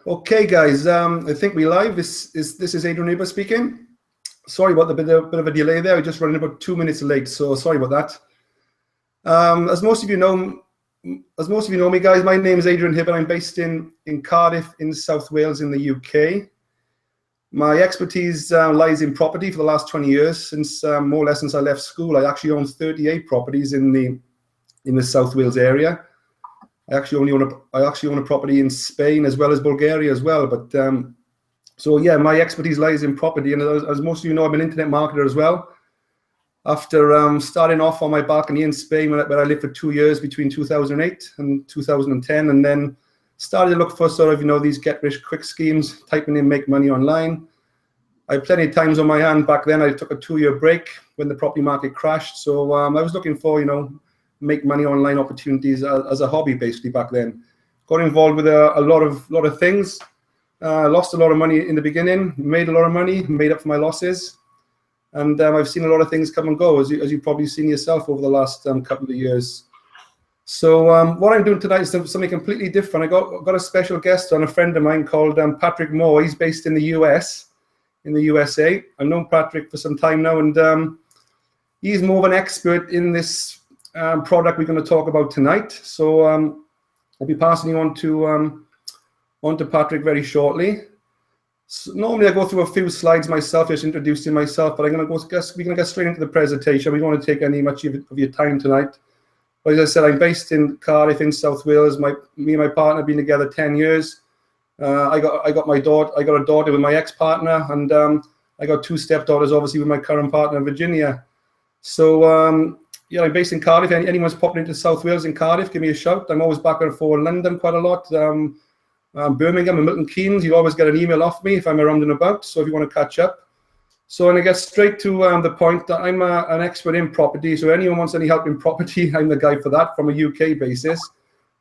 Okay, guys. I think we're live. This is Adrian Hibbert speaking. Sorry about the bit of a delay there. We're just running about 2 minutes late, so sorry about that. As most of you know me, guys, my name is Adrian Hibbert. I'm based in Cardiff, in South Wales, in the UK. My expertise lies in property for the last 20 years. Since more or less since I left school, I actually own 38 properties in the South Wales area. I actually own a property in Spain as well as Bulgaria as well. But so yeah, my expertise lies in property, and as most of you know, I'm an internet marketer as well. After starting off on my balcony in Spain, where I lived for 2 years between 2008 and 2010, and then started to look for sort of these get-rich-quick schemes, typing in make money online. I had plenty of times on my hand back then. I took a 2-year break when the property market crashed, so I was looking for make money online opportunities as a hobby basically back then. Got involved with a lot of things. Lost a lot of money in the beginning, made a lot of money, made up for my losses, and I've seen a lot of things come and go, as you've probably seen yourself over the last couple of years. So what I'm doing tonight is something completely different. I got a special guest on, a friend of mine called Patrick Moore. He's based in the US, in the USA. I've known Patrick for some time now, and he's more of an expert in this product we're going to talk about tonight. So I'll be passing you on to Patrick very shortly. So normally I go through a few slides myself, just introducing myself, but we're going to get straight into the presentation. We don't want to take much of your time tonight. But as I said, I'm based in Cardiff in South Wales. Me and my partner have been together 10 years. I got a daughter with my ex-partner, and I got 2 stepdaughters, obviously, with my current partner, Virginia. So yeah, I'm based in Cardiff. Anyone's popping into South Wales in Cardiff, give me a shout. I'm always back and forth London quite a lot. Birmingham and Milton Keynes, you always get an email off me if I'm around and about, so if you want to catch up. So, and I get straight to the point that I'm an expert in property, so anyone wants any help in property, I'm the guy for that from a UK basis.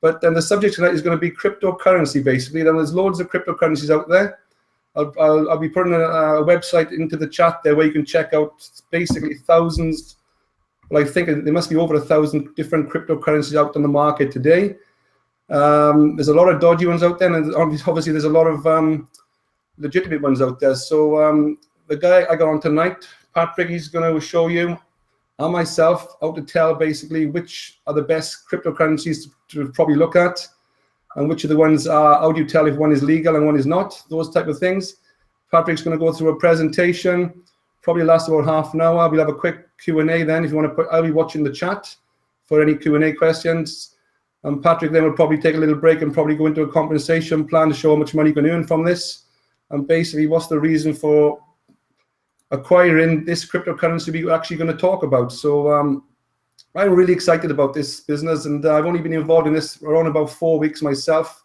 But then the subject tonight is going to be cryptocurrency, basically. Then there's loads of cryptocurrencies out there. I'll be putting a website into the chat there where you can check out basically thousands. Well, I think there must be over 1,000 different cryptocurrencies out on the market today. There's a lot of dodgy ones out there, and obviously there's a lot of legitimate ones out there. So the guy I got on tonight, Patrick, he's going to show you and myself how to tell basically which are the best cryptocurrencies to probably look at, and which are the ones how do you tell if one is legal and one is not, those type of things. Patrick's going to go through a presentation, probably last about half an hour. We'll have a quick Q&A then if you want to I'll be watching the chat for any Q&A questions. And Patrick then will probably take a little break and probably go into a compensation plan to show how much money you can earn from this, and basically what's the reason for acquiring this cryptocurrency we're actually going to talk about. So I'm really excited about this business, and I've only been involved in this around about 4 weeks myself.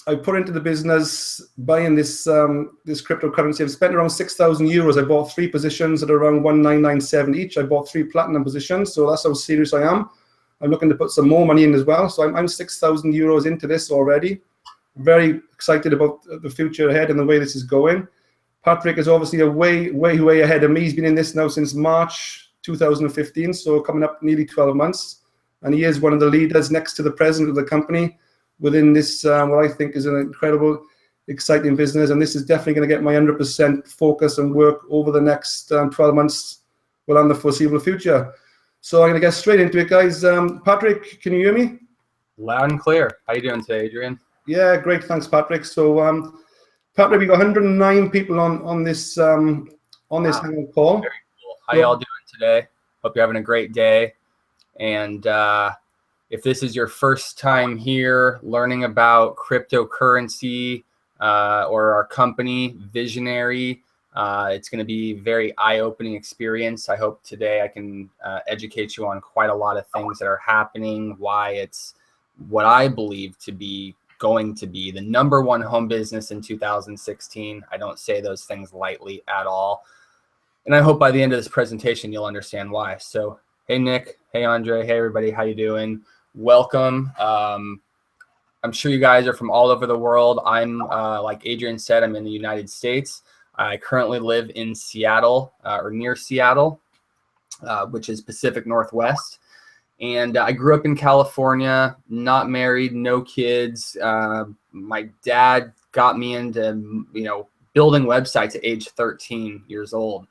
I've put into the business buying this cryptocurrency. I've spent around 6,000 euros. I bought 3 positions at around 1,997 each. I bought 3 platinum positions, so that's how serious I am. I'm looking to put some more money in as well. So I'm 6,000 euros into this already. Very excited about the future ahead and the way this is going. Patrick is obviously a way ahead of me. He's been in this now since March 2015, so coming up nearly 12 months. And he is one of the leaders next to the president of the company within this, what I think is an incredible, exciting business. And this is definitely going to get my 100% focus and work over the next 12 months, well, on the foreseeable future. So I'm going to get straight into it, guys. Patrick, can you hear me? Loud and clear. How you doing today, Adrian? Yeah, great. Thanks, Patrick. So, Patrick, we got 109 people on this Hangout call. Very cool. How y'all doing today? Hope you're having a great day. And if this is your first time here learning about cryptocurrency or our company, Vizionary, it's going to be a very eye-opening experience. I hope today I can educate you on quite a lot of things that are happening, why it's what I believe to be going to be the #1 home business in 2016. I don't say those things lightly at all. And I hope by the end of this presentation, you'll understand why. So, hey, Nick. Hey, Andre. Hey, everybody. How you doing? Welcome. I'm sure you guys are from all over the world. I'm, like Adrian said, I'm in the United States. I currently live in Seattle or near Seattle, which is Pacific Northwest. And I grew up in California, not married, no kids. My dad got me into, building websites at age 13 years old.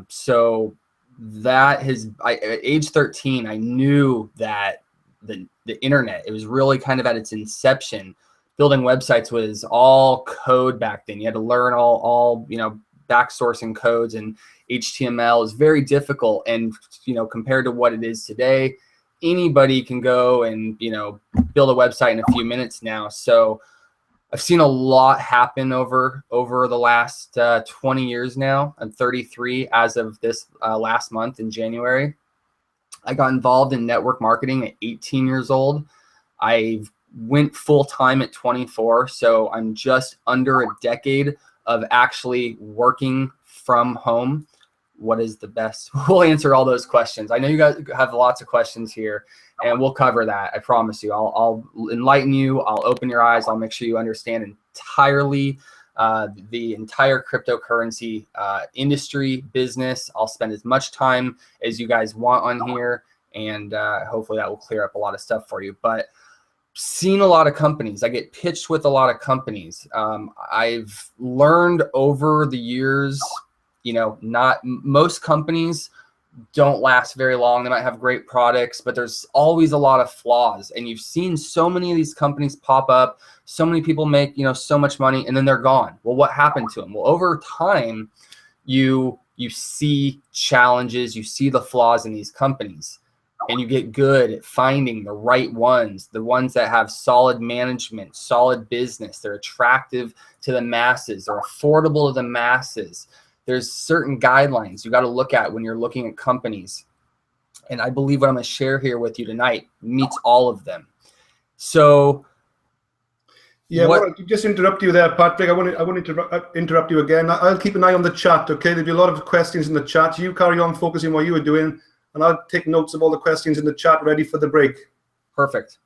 So that at age 13, I knew that the internet, it was really kind of at its inception. Building websites was all code back then. You had to learn all backsourcing codes, and HTML is very difficult. And, compared to what it is today, anybody can go and, build a website in a few minutes now. So I've seen a lot happen over the last 20 years now. I'm 33 as of this last month in January. I got involved in network marketing at 18 years old. I went full time at 24. So I'm just under a decade of actually working from home. What is the best? We'll answer all those questions. I know you guys have lots of questions here, and we'll cover that. I promise you. I'll enlighten you. I'll open your eyes. I'll make sure you understand entirely the entire cryptocurrency industry, business. I'll spend as much time as you guys want on here, and hopefully that will clear up a lot of stuff for you. But seen a lot of companies. I get pitched with a lot of companies. I've learned over the years, not most companies don't last very long. They might have great products, but there's always a lot of flaws. And you've seen so many of these companies pop up. So many people make, so much money, and then they're gone. Well, what happened to them? Well, over time, you see challenges, you see the flaws in these companies, and you get good at finding the right ones, the ones that have solid management, solid business. They're attractive to the masses. They're affordable to the masses. There's certain guidelines you got to look at when you're looking at companies. And I believe what I'm going to share here with you tonight meets all of them. So, yeah, well, just interrupt you there, Patrick. I want to interrupt you again. I'll keep an eye on the chat, okay? There'll be a lot of questions in the chat. You carry on focusing what you were doing, and I'll take notes of all the questions in the chat ready for the break. Perfect.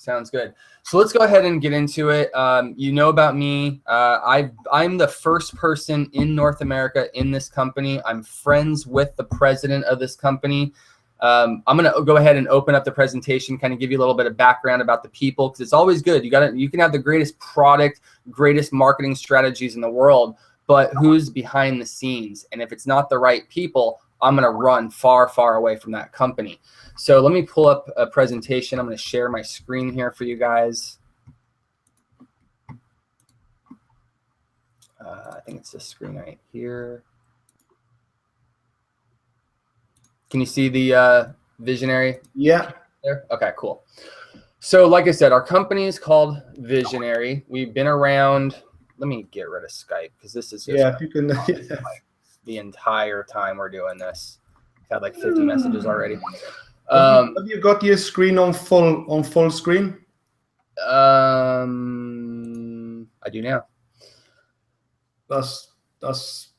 Sounds good. So let's go ahead and get into it. You know about me. I'm the first person in North America in this company. I'm friends with the president of this company. I'm going to go ahead and open up the presentation, kind of give you a little bit of background about the people, because it's always good. You can have the greatest product, greatest marketing strategies in the world, but who's behind the scenes? And if it's not the right people, I'm going to run far, far away from that company. So let me pull up a presentation. I'm going to share my screen here for you guys. I think it's this screen right here. Can you see the Vizionary? Yeah. There? Okay, cool. So like I said, our company is called Vizionary. We've been around. Let me get rid of Skype, because this is just if you can. The entire time we're doing this. I've had like 50 messages already. Have you got your screen on full screen? I do now. That's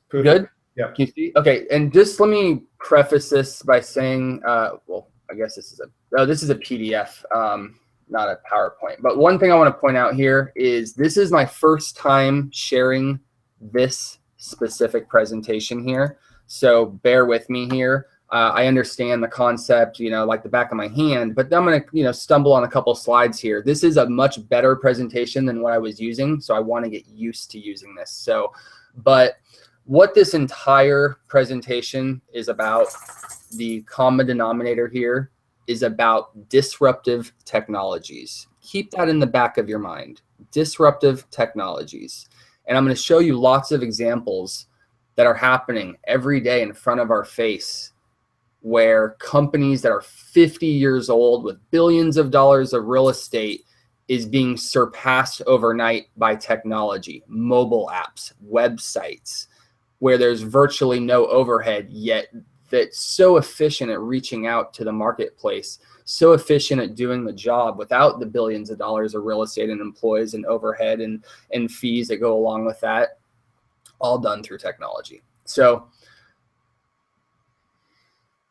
perfect. Good? Yeah. Can you see? Okay, and just let me preface this by saying, well, I guess this is a PDF, not a PowerPoint. But one thing I want to point out here is this is my first time sharing this specific presentation here. So bear with me here. I understand the concept, like the back of my hand, but I'm going to, stumble on a couple slides here. This is a much better presentation than what I was using, so I want to get used to using this. So, but what this entire presentation is about, the common denominator here, is about disruptive technologies. Keep that in the back of your mind. Disruptive technologies. And I'm going to show you lots of examples that are happening every day in front of our face, where companies that are 50 years old with billions of dollars of real estate is being surpassed overnight by technology, mobile apps, websites, where there's virtually no overhead, yet that's so efficient at reaching out to the marketplace, so efficient at doing the job without the billions of dollars of real estate and employees and overhead and fees that go along with that, all done through technology. So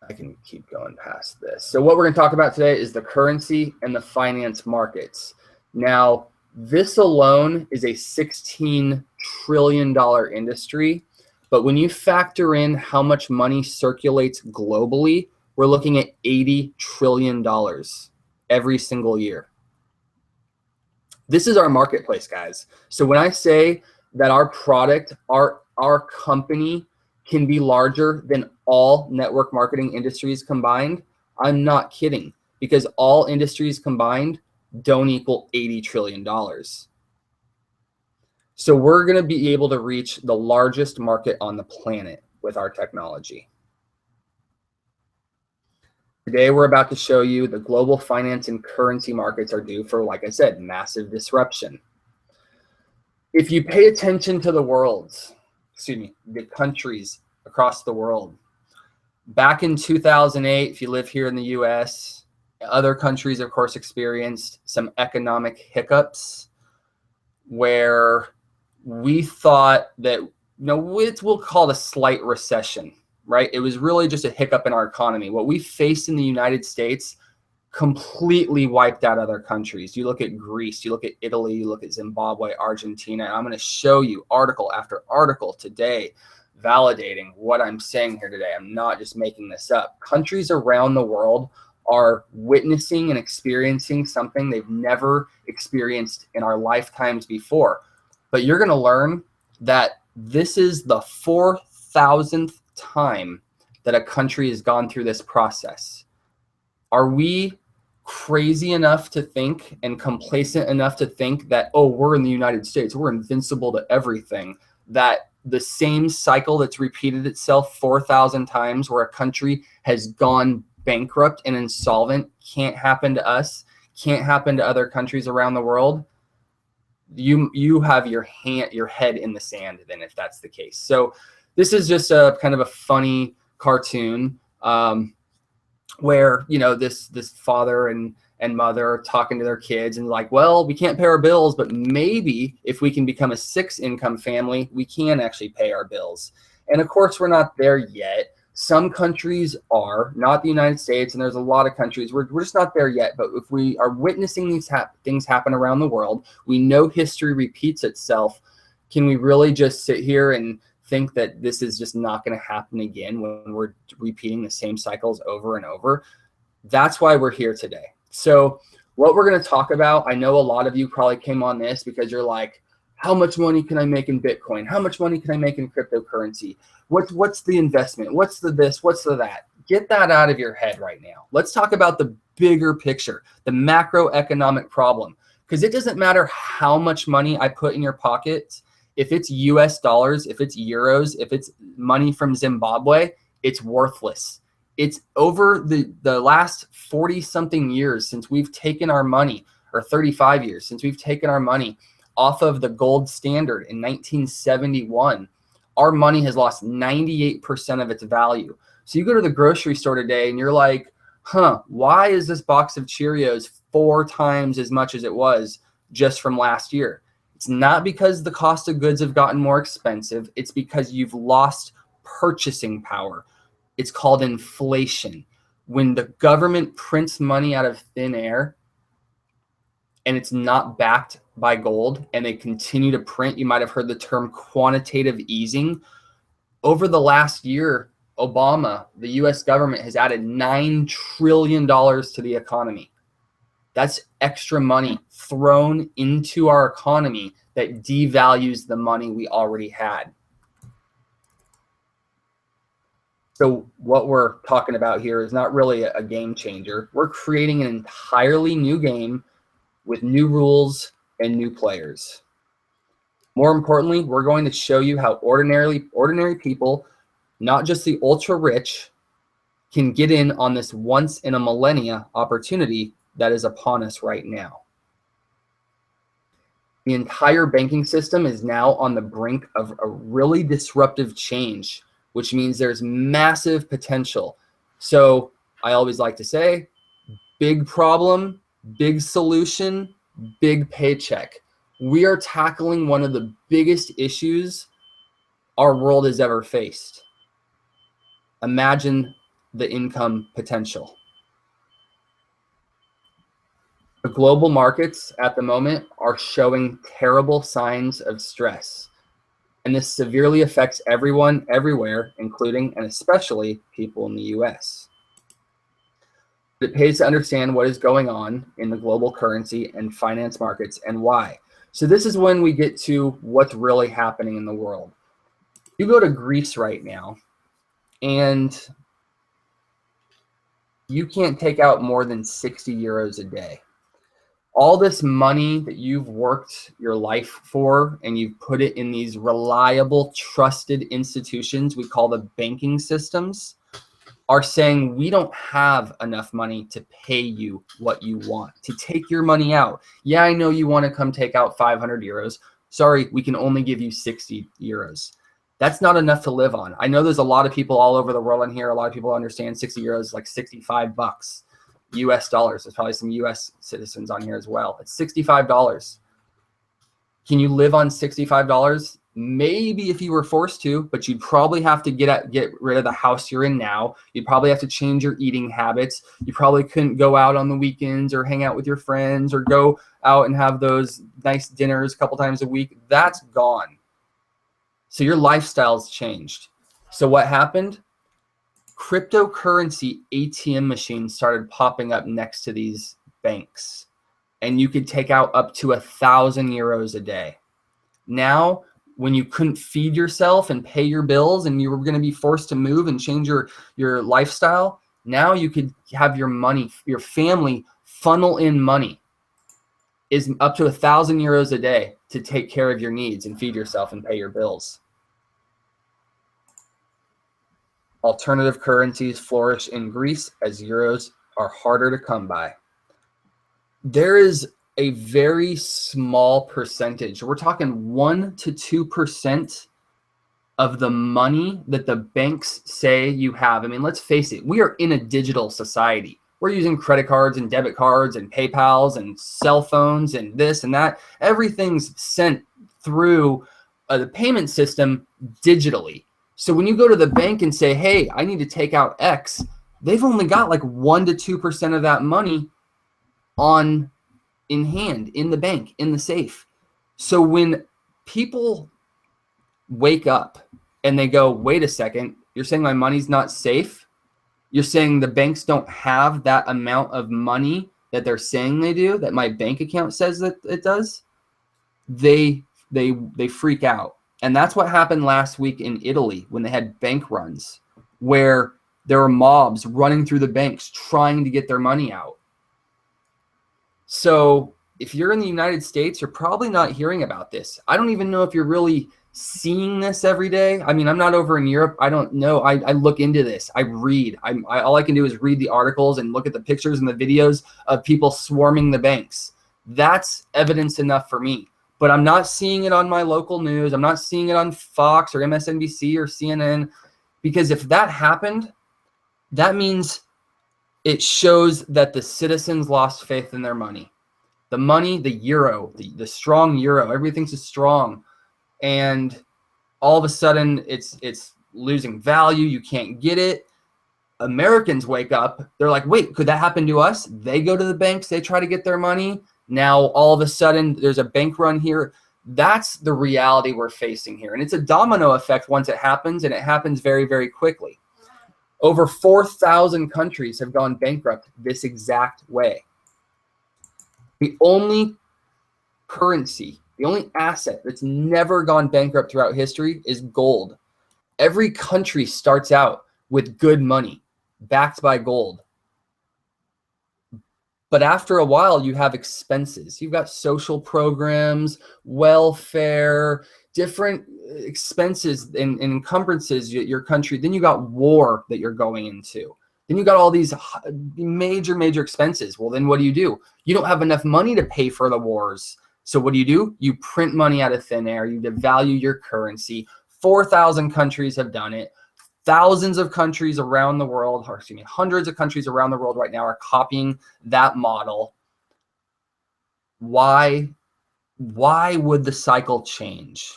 I can keep going past this. So what we're going to talk about today is the currency and the finance markets. Now, this alone is a $16 trillion industry. But when you factor in how much money circulates globally, we're looking at $80 trillion every single year. This is our marketplace, guys. So when I say that our product, our company can be larger than all network marketing industries combined, I'm not kidding, because all industries combined don't equal $80 trillion. So we're going to be able to reach the largest market on the planet with our technology. Today, we're about to show you the global finance and currency markets are due for, like I said, massive disruption. If you pay attention to the the countries across the world, back in 2008, if you live here in the US, other countries, of course, experienced some economic hiccups where we thought that, we'll call it a slight recession, right? It was really just a hiccup in our economy. What we faced in the United States completely wiped out other countries. You look at Greece, you look at Italy, you look at Zimbabwe, Argentina, and I'm going to show you article after article today validating what I'm saying here today. I'm not just making this up. Countries around the world are witnessing and experiencing something they've never experienced in our lifetimes before. But you're going to learn that this is the 4,000th time that a country has gone through this process. Are we crazy enough to think and complacent enough to think that, oh, we're in the United States, we're invincible to everything, that the same cycle that's repeated itself 4,000 times where a country has gone bankrupt and insolvent can't happen to us, can't happen to other countries around the world? You have your head in the sand then, if that's the case. So this is just a kind of a funny cartoon where this father and mother are talking to their kids and like, well, we can't pay our bills, but maybe if we can become a 6-income family, we can actually pay our bills. And of course, we're not there yet. Some countries are, not the United States, and there's a lot of countries, we're just not there yet. But if we are witnessing these things happen around the world, we know history repeats itself. Can we really just sit here and think that this is just not going to happen again when we're repeating the same cycles over and over? That's why we're here today. So what we're going to talk about, I know a lot of you probably came on this because you're like, how much money can I make in Bitcoin? How much money can I make in cryptocurrency? What's the investment? What's the this? What's the that? Get that out of your head right now. Let's talk about the bigger picture, the macroeconomic problem. Because it doesn't matter how much money I put in your pockets. If it's US dollars, if it's euros, if it's money from Zimbabwe, it's worthless. It's over the last 40-something years since we've taken our money, or 35 years since we've taken our money off of the gold standard in 1971, our money has lost 98% of its value. So you go to the grocery store today and you're like, why is this box of Cheerios 4 times as much as it was just from last year? It's not because the cost of goods have gotten more expensive. It's because you've lost purchasing power. It's called inflation. When the government prints money out of thin air and it's not backed by gold and they continue to print, you might have heard the term quantitative easing. Over the last year, Obama, the US government, has added $9 trillion to the economy. That's extra money thrown into our economy that devalues the money we already had. So what we're talking about here is not really a game changer. We're creating an entirely new game with new rules and new players. More importantly, we're going to show you how ordinary people, not just the ultra rich, can get in on this once in a millennia opportunity that is upon us right now. The entire banking system is now on the brink of a really disruptive change, which means there's massive potential. So I always like to say, big problem, big solution, big paycheck. We are tackling one of the biggest issues our world has ever faced. Imagine the income potential. The global markets at the moment are showing terrible signs of stress. And this severely affects everyone, everywhere, including and especially people in the US. It pays to understand what is going on in the global currency and finance markets and why. So this is when we get to what's really happening in the world. You go to Greece right now, and you can't take out more than 60 euros a day. All this money that you've worked your life for, and you've put it in these reliable, trusted institutions we call the banking systems, are saying we don't have enough money to pay you what you want, to take your money out. Yeah, I know you want to come take out 500 euros. Sorry, we can only give you 60 euros. That's not enough to live on. I know there's a lot of people all over the world in here. A lot of people understand 60 euros is like 65 bucks US dollars. There's probably some US citizens on here as well. It's $65. Can you live on $65? Maybe if you were forced to, but you'd probably have to get rid of the house you're in now. You'd probably have to change your eating habits. You probably couldn't go out on the weekends or hang out with your friends or go out and have those nice dinners a couple times a week. That's gone. So your lifestyle's changed. So what happened? Cryptocurrency ATM machines started popping up next to these banks, and you could take out up to 1,000 euros a day. Now, when you couldn't feed yourself and pay your bills and you were going to be forced to move and change your lifestyle, now you could have your money, your family funnel in money is up to 1,000 euros a day to take care of your needs and feed yourself and pay your bills. Alternative currencies flourish in Greece as euros are harder to come by. There is a very small percentage, we're talking 1 to 2% of the money that the banks say you have. I mean, let's face it, we are in a digital society. We're using credit cards and debit cards and PayPals and cell phones and this and that. Everything's sent through the payment system digitally. So when you go to the bank and say, hey, I need to take out X, they've only got like 1 to 2% of that money in hand, in the bank, in the safe. So when people wake up and they go, wait a second, you're saying my money's not safe? You're saying the banks don't have that amount of money that they're saying they do, that my bank account says that it does? They freak out. And that's what happened last week in Italy when they had bank runs, where there were mobs running through the banks trying to get their money out. So if you're in the United States, you're probably not hearing about this. I don't even know if you're really seeing this every day. I mean, I'm not over in Europe. I don't know. I look into this. I read. All I can do is read the articles and look at the pictures and the videos of people swarming the banks. That's evidence enough for me. But I'm not seeing it on my local news. I'm not seeing it on Fox or MSNBC or CNN, because if that happened, that means it shows that the citizens lost faith in their money. The money, the euro, the strong euro, everything's strong. And all of a sudden it's losing value. You can't get it. Americans wake up. They're like, wait, could that happen to us? They go to the banks. They try to get their money. Now, all of a sudden, there's a bank run here. That's the reality we're facing here. And it's a domino effect once it happens, and it happens very, very quickly. Over 4,000 countries have gone bankrupt this exact way. The only currency, the only asset that's never gone bankrupt throughout history is gold. Every country starts out with good money, backed by gold. But after a while, you have expenses. You've got social programs, welfare, different expenses and encumbrances your country. Then you got war that you're going into. Then you got all these major expenses. Well, then what do? You don't have enough money to pay for the wars. So what do? You print money out of thin air. You devalue your currency. 4,000 countries have done it. Thousands of countries around the world, or excuse me, hundreds of countries around the world right now are copying that model. Why would the cycle change?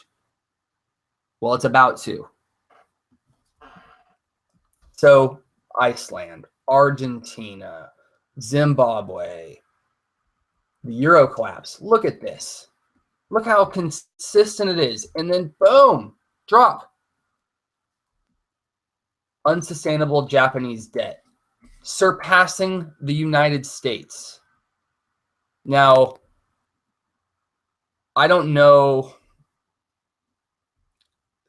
Well, it's about to. So Iceland, Argentina, Zimbabwe, the euro collapse. Look at this. Look how consistent it is. And then boom, drop. Unsustainable Japanese debt. surpassing the United States. Now, I don't know.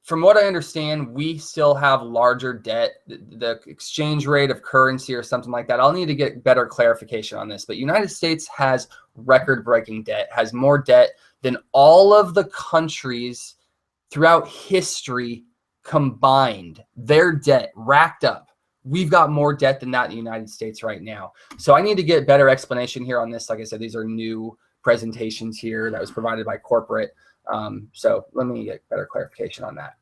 From what I understand, we still have larger debt. The exchange rate of currency or something like that. I'll need to get better clarification on this. But United States has record-breaking debt, has more debt than all of the countries throughout history combined. Their debt racked up. We've got more debt than that in the United States right now. So I need to get better explanation here on this. Like I said, these are new presentations here that was provided by corporate. So let me get better clarification on that.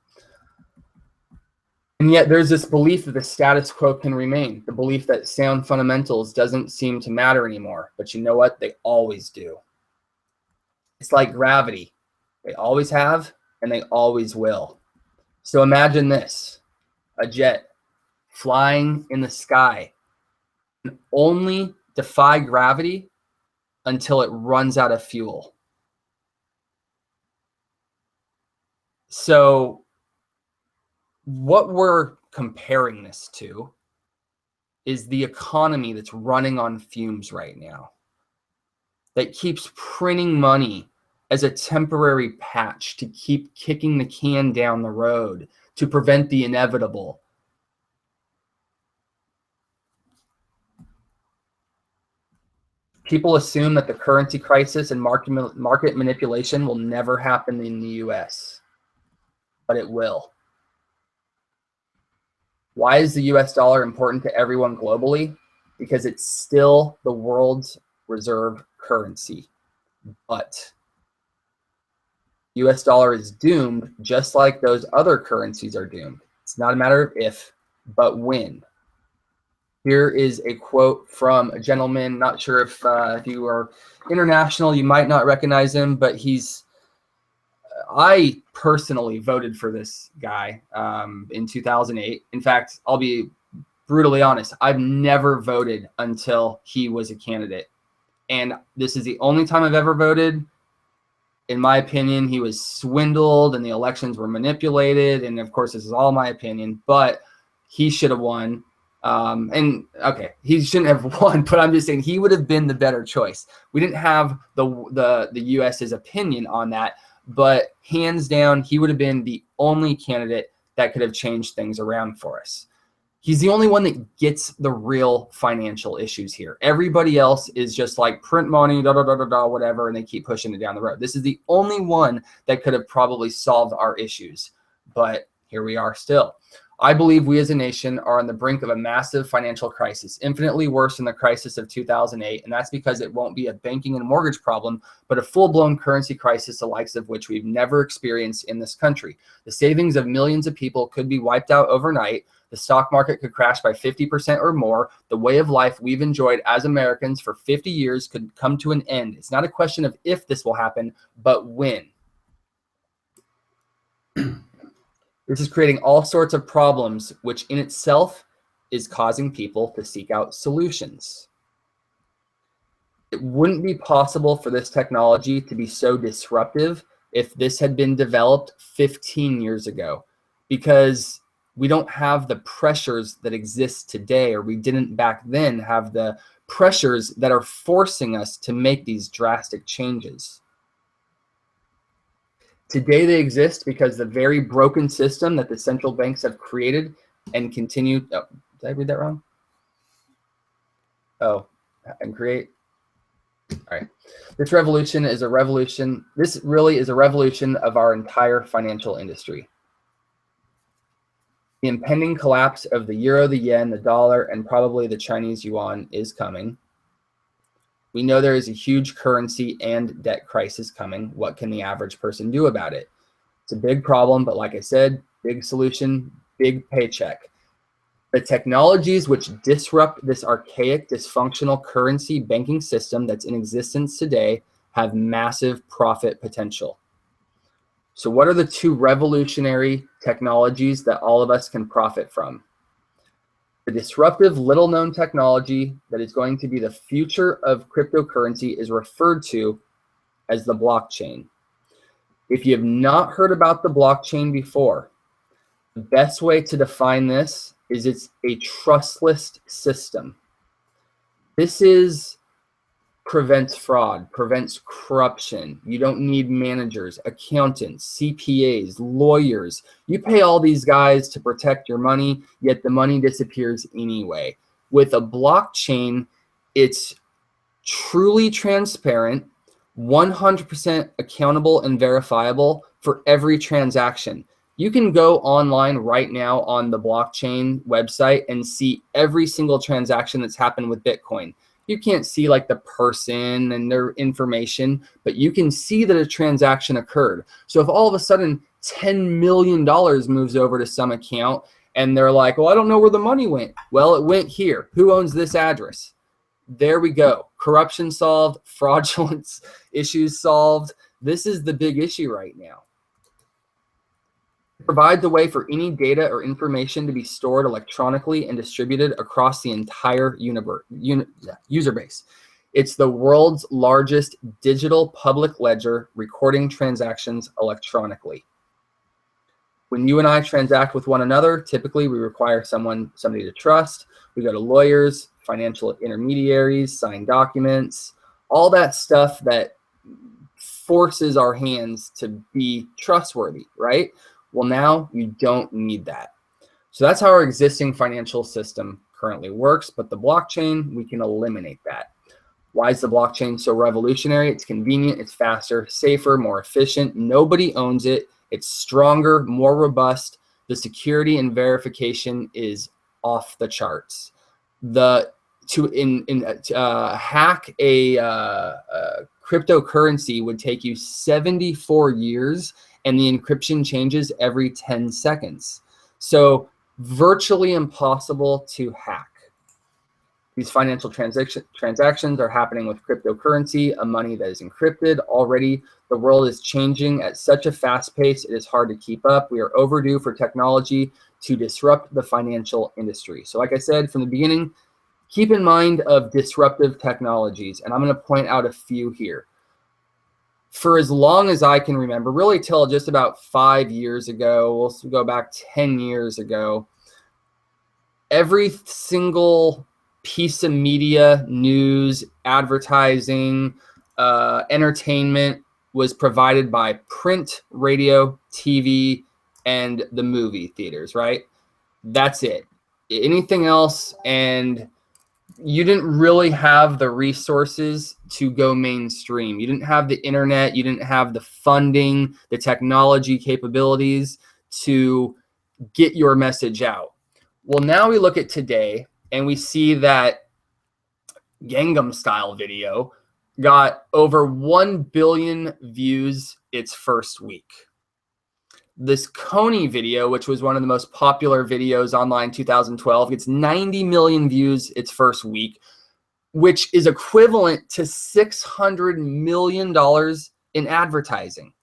And yet there's this belief that the status quo can remain, the belief that sound fundamentals doesn't seem to matter anymore. But you know what? They always do. It's like gravity. They always have, and they always will. So imagine this, a jet flying in the sky can only defy gravity until it runs out of fuel. So what we're comparing this to is the economy that's running on fumes right now, that keeps printing money as a temporary patch to keep kicking the can down the road to prevent the inevitable. People assume that the currency crisis and market manipulation will never happen in the US, but it will. Why is the US dollar important to everyone globally? Because it's still the world's reserve currency. But US dollar is doomed just like those other currencies are doomed. It's not a matter of if, but when. Here is a quote from a gentleman. Not sure if you are international, you might not recognize him, but I personally voted for this guy in 2008. In fact, I'll be brutally honest. I've never voted until he was a candidate. And this is the only time I've ever voted. In my opinion, he was swindled and the elections were manipulated. And of course, this is all my opinion, but he should have won. And okay, he shouldn't have won, but I'm just saying he would have been the better choice. We didn't have the US's opinion on that, but hands down, he would have been the only candidate that could have changed things around for us. He's the only one that gets the real financial issues here. Everybody else is just like print money, whatever, and they keep pushing it down the road. This is the only one that could have probably solved our issues, but here we are still. I believe we as a nation are on the brink of a massive financial crisis, infinitely worse than the crisis of 2008, and that's because it won't be a banking and mortgage problem, but a full-blown currency crisis, the likes of which we've never experienced in this country. The savings of millions of people could be wiped out overnight. The stock market could crash by 50% or more. The way of life we've enjoyed as Americans for 50 years could come to an end. It's not a question of if this will happen, but when. This is creating all sorts of problems, which in itself is causing people to seek out solutions. It wouldn't be possible for this technology to be so disruptive if this had been developed 15 years ago, because we don't have the pressures that exist today, or we didn't back then have the pressures that are forcing us to make these drastic changes. Today they exist because the very broken system that the central banks have created and continue. Oh, did I read that wrong? Oh, and create. All right. This revolution is a revolution. This really is a revolution of our entire financial industry. The impending collapse of the euro, the yen, the dollar, and probably the Chinese yuan is coming. We know there is a huge currency and debt crisis coming. What can the average person do about it? It's a big problem, but like I said, big solution, big paycheck. The technologies which disrupt this archaic, dysfunctional currency banking system that's in existence today have massive profit potential. So what are the two revolutionary technologies that all of us can profit from? The disruptive, little-known technology that is going to be the future of cryptocurrency is referred to as the blockchain. If you have not heard about the blockchain before, the best way to define this is it's a trustless system. This is prevents fraud, prevents corruption. You don't need managers, accountants, CPAs, lawyers. You pay all these guys to protect your money, yet the money disappears anyway. With a blockchain, it's truly transparent, 100% accountable and verifiable for every transaction. You can go online right now on the blockchain website and see every single transaction that's happened with Bitcoin. You can't see like the person and their information, but you can see that a transaction occurred. So if all of a sudden $10 million moves over to some account and they're like, well, I don't know where the money went. Well, it went here. Who owns this address? There we go. Corruption solved, fraudulent issues solved. This is the big issue right now. Provides a way for any data or information to be stored electronically and distributed across the entire user base. It's the world's largest digital public ledger recording transactions electronically. When you and I transact with one another, typically we require somebody to trust. We go to lawyers, financial intermediaries, sign documents, all that stuff that forces our hands to be trustworthy, right? Well, now you don't need that. So that's how our existing financial system currently works, but the blockchain, we can eliminate that. Why is the blockchain so revolutionary? It's convenient, it's faster, safer, more efficient. Nobody owns it. It's stronger, more robust. The security and verification is off the charts. To hack a cryptocurrency would take you 74 years, and the encryption changes every 10 seconds. So virtually impossible to hack. These financial transactions are happening with cryptocurrency, a money that is encrypted. Already, the world is changing at such a fast pace, it is hard to keep up. We are overdue for technology to disrupt the financial industry. So like I said from the beginning, keep in mind of disruptive technologies, and I'm going to point out a few here. For as long as I can remember, really till just about 5 years ago, we'll go back 10 years ago, every single piece of media, news, advertising, entertainment was provided by print, radio, TV, and the movie theaters, right? That's it. Anything else, and you didn't really have the resources to go mainstream. You didn't have the internet. You didn't have the funding, the technology capabilities to get your message out. Well, now we look at today and we see that Gangnam Style video got over 1 billion views its first week. This Coney video, which was one of the most popular videos online in 2012, gets 90 million views its first week, which is equivalent to $600 million in advertising.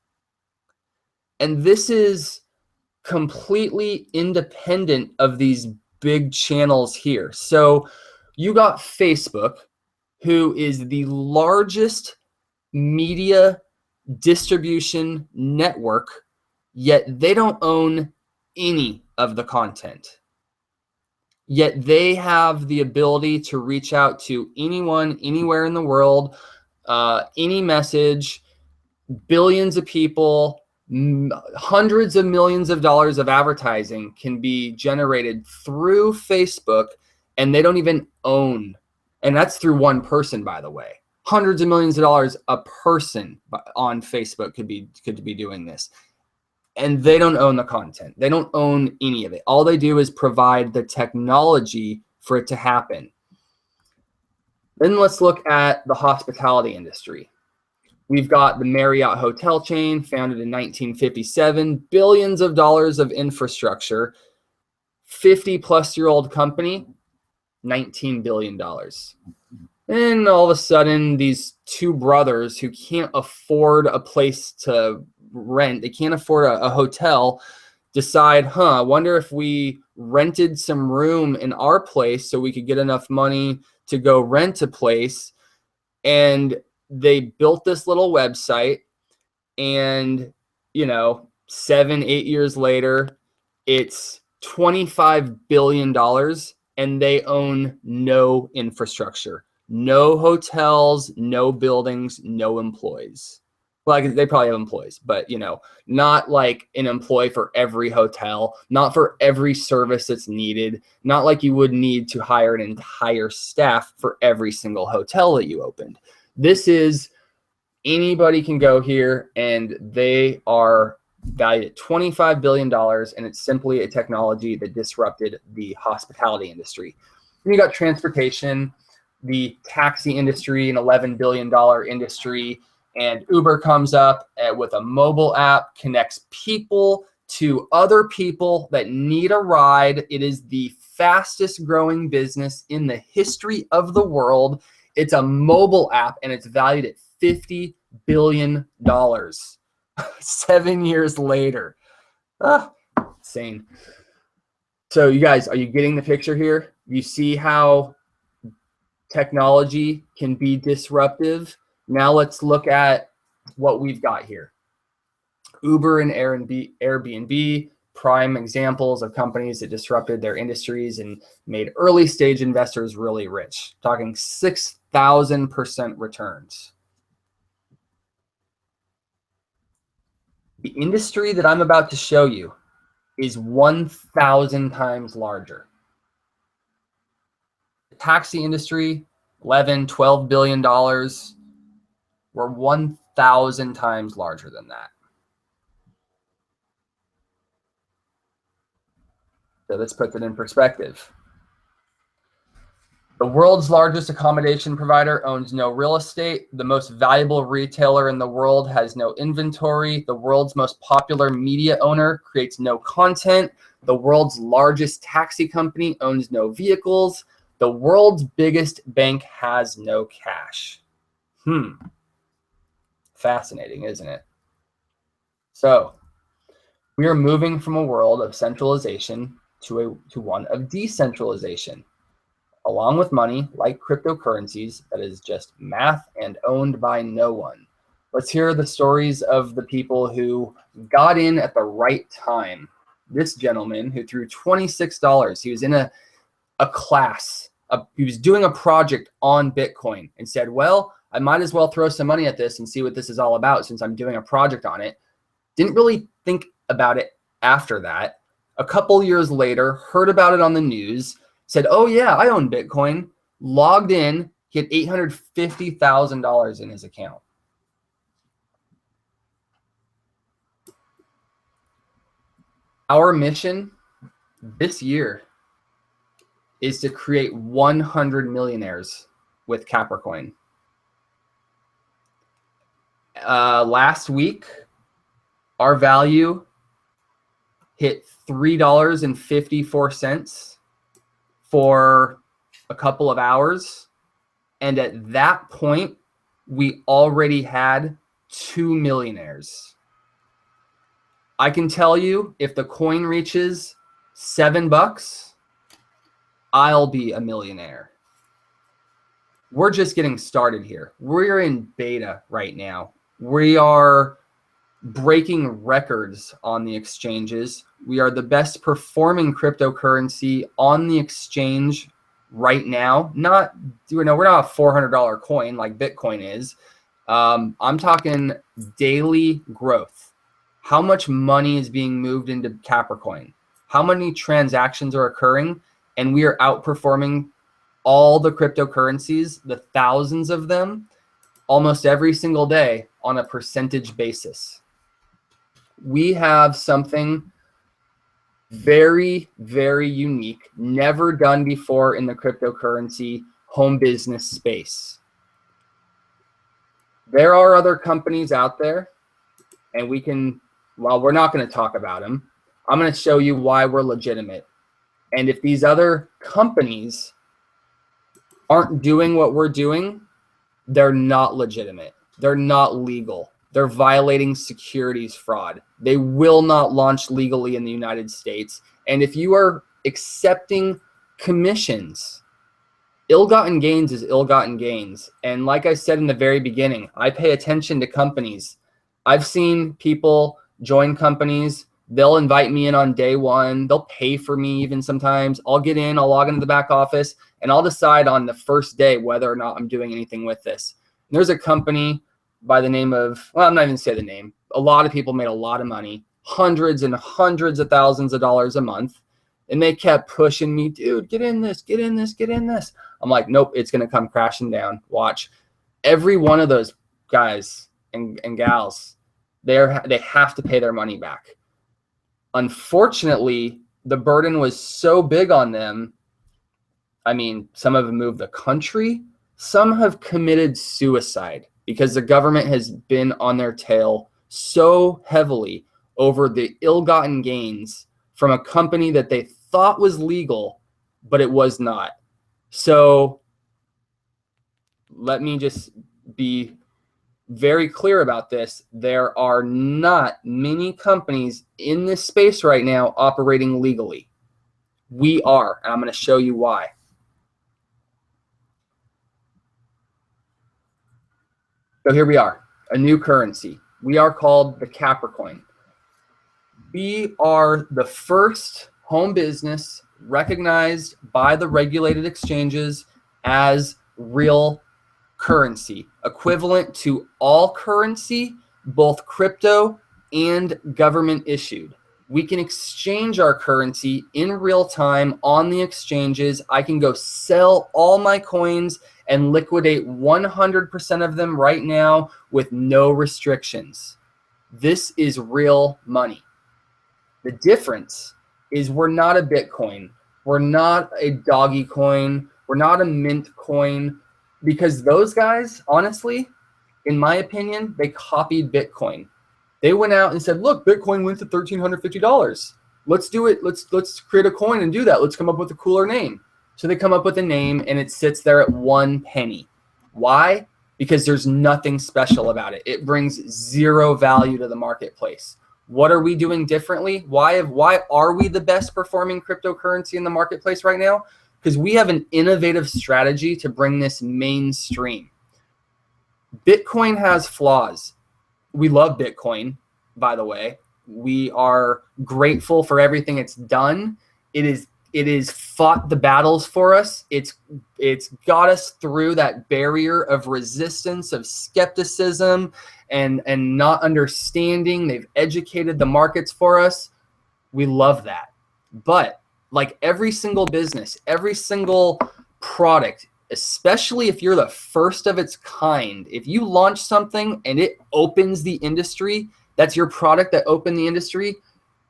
And this is completely independent of these big channels here. So you got Facebook, who is the largest media distribution network, yet they don't own any of the content. Yet they have the ability to reach out to anyone, anywhere in the world, any message, billions of people, hundreds of millions of dollars of advertising can be generated through Facebook, and they don't even own. And that's through one person, by the way. Hundreds of millions of dollars a person on Facebook could be doing this. And they don't own the content. They don't own any of it. All they do is provide the technology for it to happen. Then let's look at the hospitality industry. We've got the Marriott hotel chain, founded in 1957, billions of dollars of infrastructure, 50-plus-year-old company, $19 billion. And all of a sudden, these two brothers who can't afford a place to rent, they can't afford a hotel, decide, I wonder if we rented some room in our place so we could get enough money to go rent a place. And they built this little website, and 7-8 years later, it's $25 billion, and they own no infrastructure. No hotels, no buildings, no employees. Well, they probably have employees, but you know, not like an employee for every hotel, not for every service that's needed, not like you would need to hire an entire staff for every single hotel that you opened. This is anybody can go here, and they are valued at $25 billion, and it's simply a technology that disrupted the hospitality industry. Then you got transportation, the taxi industry, an $11 billion industry, and Uber comes up with a mobile app, connects people to other people that need a ride. It is the fastest growing business in the history of the world. It's a mobile app, and it's valued at $50 billion 7 years later. Insane. So you guys, are you getting the picture here? You see how technology can be disruptive? Now let's look at what we've got here. Uber and Airbnb, prime examples of companies that disrupted their industries and made early stage investors really rich, talking 6,000% returns. The industry that I'm about to show you is 1,000 times larger. The taxi industry, $11–12 billion. We're 1,000 times larger than that. So let's put that in perspective. The world's largest accommodation provider owns no real estate. The most valuable retailer in the world has no inventory. The world's most popular media owner creates no content. The world's largest taxi company owns no vehicles. The world's biggest bank has no cash. Fascinating, isn't it? So we are moving from a world of centralization to one of decentralization. Along with money, like cryptocurrencies, that is just math and owned by no one. Let's hear the stories of the people who got in at the right time. This gentleman who threw $26, he was in a class, he was doing a project on Bitcoin and said, well, I might as well throw some money at this and see what this is all about since I'm doing a project on it. Didn't really think about it after that. A couple years later, heard about it on the news, said, oh yeah, I own Bitcoin, logged in, he had $850,000 in his account. Our mission this year is to create 100 millionaires with Capricoin. Last week, our value hit $3.54 for a couple of hours. And at that point, we already had 2 millionaires. I can tell you, if the coin reaches $7, I'll be a millionaire. We're just getting started here. We're in beta right now. We are breaking records on the exchanges. We are the best performing cryptocurrency on the exchange right now. We're not a $400 coin like Bitcoin is. I'm talking daily growth. How much money is being moved into Capricoin? How many transactions are occurring? And we are outperforming all the cryptocurrencies, the thousands of them, almost every single day on a percentage basis. We have something very, very unique, never done before in the cryptocurrency home business space. There are other companies out there, and while we're not going to talk about them, I'm going to show you why we're legitimate. And if these other companies aren't doing what we're doing, they're not legitimate. They're not legal. They're violating securities fraud. They will not launch legally in the United States. And if you are accepting commissions, ill-gotten gains is ill-gotten gains. And like I said in the very beginning, I pay attention to companies. I've seen people join companies, They'll invite me in on day one. They'll pay for me even sometimes. I'll get in, I'll log into the back office, and I'll decide on the first day whether or not I'm doing anything with this. And there's a company by the name of, well, I'm not even gonna say the name. A lot of people made a lot of money, hundreds and hundreds of thousands of dollars a month. And they kept pushing me, dude, get in this, get in this, get in this. I'm like, nope, it's gonna come crashing down. Watch. Every one of those guys and gals, they have to pay their money back. Unfortunately, the burden was so big on them. I mean, some have moved the country. Some have committed suicide because the government has been on their tail so heavily over the ill-gotten gains from a company that they thought was legal, but it was not. So let me just be very clear about this. There are not many companies in this space right now operating legally. We are, and I'm going to show you why. So here we are, a new currency. We are called the Capricoin. We are the first home business recognized by the regulated exchanges as real currency, equivalent to all currency, both crypto and government issued. We can exchange our currency in real time on the exchanges. I can go sell all my coins and liquidate 100% of them right now with no restrictions. This is real money. The difference is we're not a Bitcoin. We're not a doggy coin. We're not a mint coin, because those guys, honestly, in my opinion, they copied Bitcoin. They went out and said, look, Bitcoin went to $1,350. Let's do it. Let's create a coin and do that. Let's come up with a cooler name. So they come up with a name and it sits there at 1 penny. Why? Because there's nothing special about it. It brings zero value to the marketplace. What are we doing differently? Why are we the best performing cryptocurrency in the marketplace right now? Because we have an innovative strategy to bring this mainstream. Bitcoin has flaws. We love Bitcoin, by the way. We are grateful for everything it's done. It is fought the battles for us. It's got us through that barrier of resistance, of skepticism, and not understanding. They've educated the markets for us. We love that. But like every single business, every single product, especially if you're the first of its kind, if you launch something and it opens the industry, that's your product that opened the industry.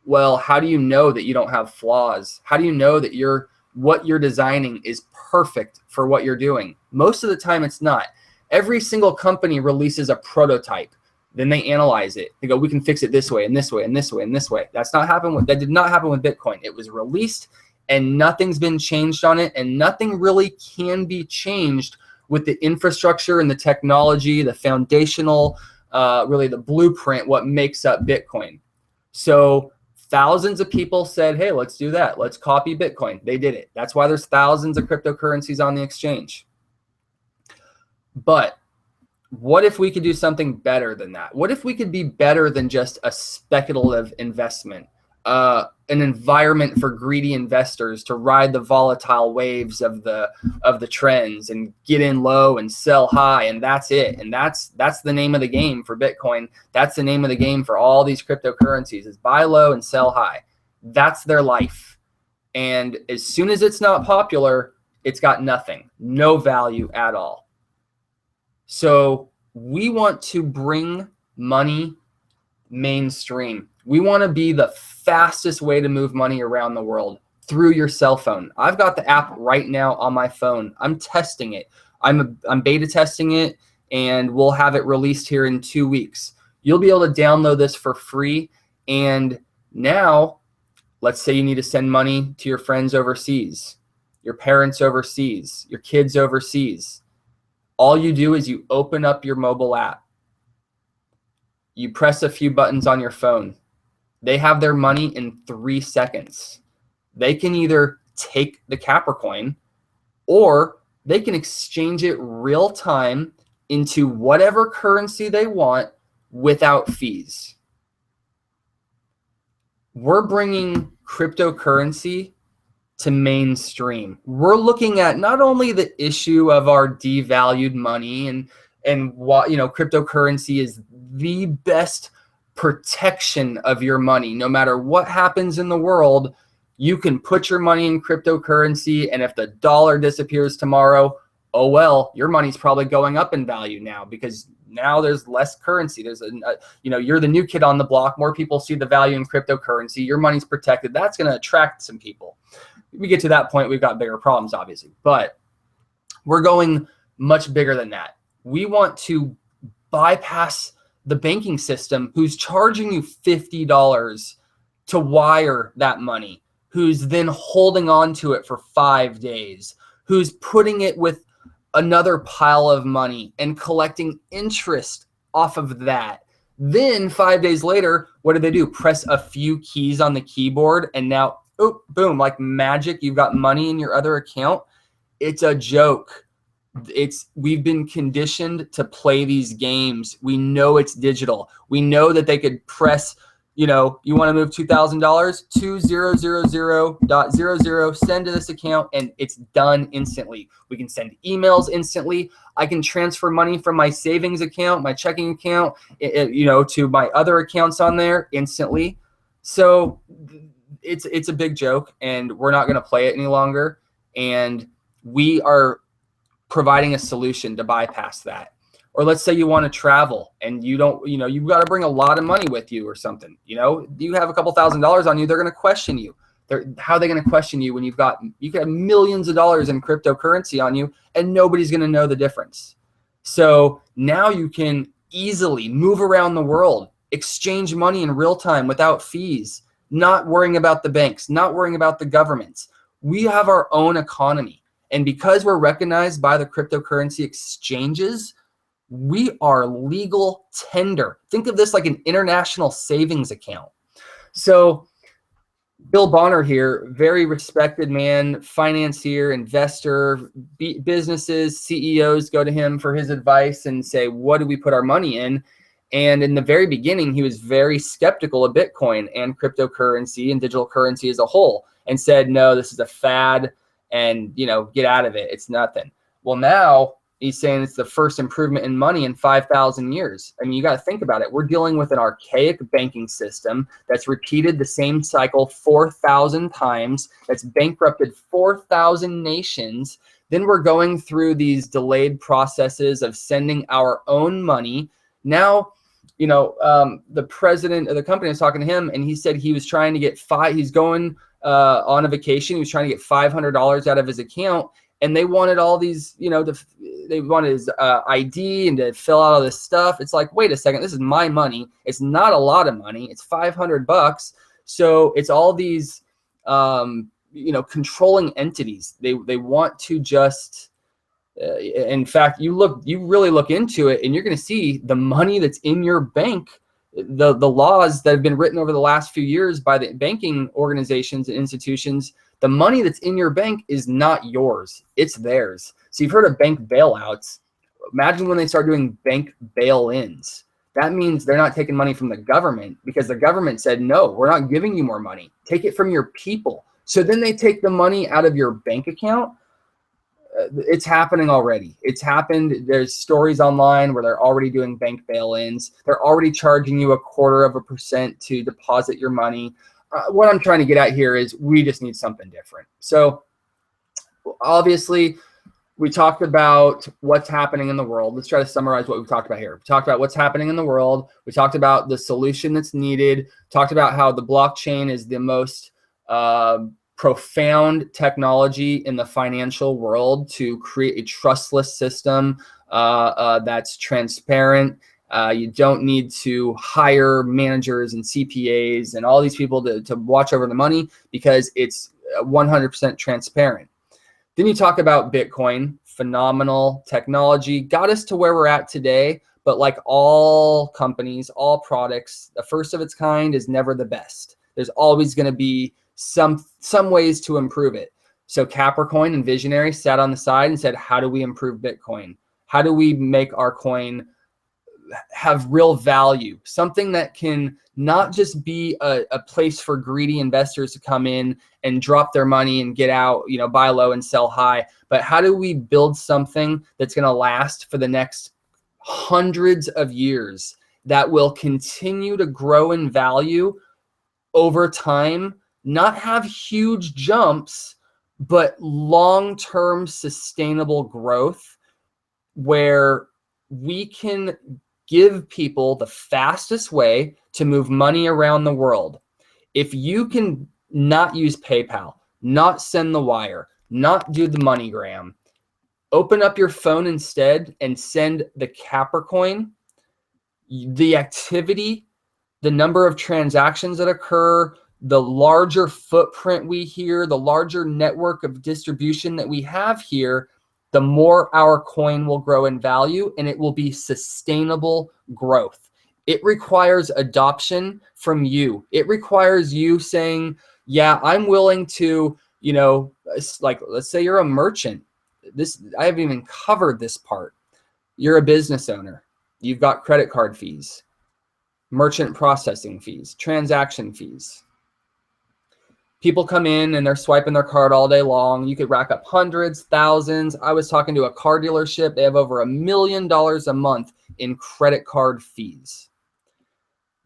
Well, how do you know that you don't have flaws? How do you know that what you're designing is perfect for what you're doing? Most of the time it's not. Every single company releases a prototype. Then they analyze it. They go, we can fix it this way and this way and this way and this way. That did not happen with Bitcoin. It was released and nothing's been changed on it, and nothing really can be changed with the infrastructure and the technology, the foundational, really the blueprint, what makes up Bitcoin. So thousands of people said, hey, let's do that. Let's copy Bitcoin. They did it. That's why there's thousands of cryptocurrencies on the exchange. But what if we could do something better than that? What if we could be better than just a speculative investment, an environment for greedy investors to ride the volatile waves of the trends and get in low and sell high, and that's it? And that's the name of the game for Bitcoin. That's the name of the game for all these cryptocurrencies, is buy low and sell high. That's their life. And as soon as it's not popular, it's got nothing, no value at all. So we want to bring money mainstream. We want to be the fastest way to move money around the world through your cell phone. I've got the app right now on my phone. I'm testing it. I'm beta testing it, and we'll have it released here in 2 weeks. You'll be able to download this for free. And now, let's say you need to send money to your friends overseas, your parents overseas, your kids overseas. All you do is you open up your mobile app. You press a few buttons on your phone. They have their money in 3 seconds. They can either take the Capricoin or they can exchange it real time into whatever currency they want without fees. we're bringing cryptocurrency to mainstream. We're looking at not only the issue of our devalued money and what, you know, cryptocurrency is the best protection of your money. No matter what happens in the world, you can put your money in cryptocurrency, and if the dollar disappears tomorrow, oh well, your money's probably going up in value now because now there's less currency. There's you know, you're the new kid on the block. More people see the value in cryptocurrency. Your money's protected. That's going to attract some people. We get to that point, we've got bigger problems, obviously, but we're going much bigger than that. We want to bypass the banking system who's charging you $50 to wire that money, who's then holding on to it for 5 days, who's putting it with another pile of money and collecting interest off of that. Then 5 days later, what do? Press a few keys on the keyboard, and now, oh, boom, like magic, you've got money in your other account. It's a joke. We've been conditioned to play these games. We know it's digital. We know that they could press, you know, you want to move $2,000, 2000.00, send to this account, and it's done instantly. We can send emails instantly. I can transfer money from my savings account, my checking account, you know, to my other accounts on there instantly. So it's a big joke, and we're not going to play it any longer. And we are providing a solution to bypass that. Or let's say you want to travel and you don't, you know, you've got to bring a lot of money with you or something. You know, you have a couple $1,000s on you, they're going to question you. How are they going to question you when you can have millions of dollars in cryptocurrency on you and nobody's going to know the difference? So now you can easily move around the world, exchange money in real time without fees, not worrying about the banks, not worrying about the governments. We have our own economy. And because we're recognized by the cryptocurrency exchanges, we are legal tender. Think of this like an international savings account. So Bill Bonner here, very respected man, financier, investor, businesses, CEOs go to him for his advice and say, what do we put our money in? And in the very beginning, he was very skeptical of Bitcoin and cryptocurrency and digital currency as a whole, and said, no, this is a fad, and, you know, get out of it. It's nothing. Well, now he's saying it's the first improvement in money in 5,000 years. I mean, you got to think about it. We're dealing with an archaic banking system that's repeated the same cycle 4,000 times, that's bankrupted 4,000 nations. Then we're going through these delayed processes of sending our own money. Now, you know, the president of the company was talking to him, and he said he was trying to get he's going on a vacation. He was trying to get $500 out of his account, and they wanted all these, you know, they wanted his ID and to fill out all this stuff. It's like, wait a second, this is my money. It's not a lot of money. It's $500. So it's all these, you know, controlling entities. They want to just, in fact, you really look into it, and you're going to see the money that's in your bank. The laws that have been written over the last few years by the banking organizations and institutions, the money that's in your bank is not yours, it's theirs. So you've heard of bank bailouts. Imagine when they start doing bank bail-ins. That means they're not taking money from the government, because the government said, no, we're not giving you more money. Take it from your people. So then they take the money out of your bank account. It's happening already. It's happened. There's stories online where they're already doing bank bail-ins. They're already charging you 0.25% to deposit your money. What I'm trying to get at here is we just need something different. So obviously, we talked about what's happening in the world. Let's try to summarize what we've talked about here. We talked about what's happening in the world. We talked about the solution that's needed. Talked about how the blockchain is the most profound technology in the financial world to create a trustless system that's transparent. You don't need to hire managers and CPAs and all these people to watch over the money, because it's 100% transparent. Then you talk about Bitcoin, phenomenal technology, got us to where we're at today. But like all companies, all products, the first of its kind is never the best. There's always going to be some ways to improve it. So Capricoin and Vizionary sat on the side and said, how do we improve Bitcoin? How do we make our coin have real value, something that can not just be a place for greedy investors to come in and drop their money and get out, you know, buy low and sell high, but how do we build something that's going to last for the next hundreds of years, that will continue to grow in value over time, not have huge jumps, but long-term sustainable growth, where we can give people the fastest way to move money around the world. If you can not use PayPal, not send the wire, not do the MoneyGram, open up your phone instead and send the Capricoin, the activity, the number of transactions that occur, the larger footprint we hear, the larger network of distribution that we have here, the more our coin will grow in value, and it will be sustainable growth. It requires adoption from you. It requires you saying, yeah, I'm willing to, you know, like, let's say you're a merchant. I haven't even covered this part. You're a business owner. You've got credit card fees, merchant processing fees, transaction fees. People come in and they're swiping their card all day long. You could rack up hundreds, thousands. I was talking to a car dealership. They have over $1 million a month in credit card fees.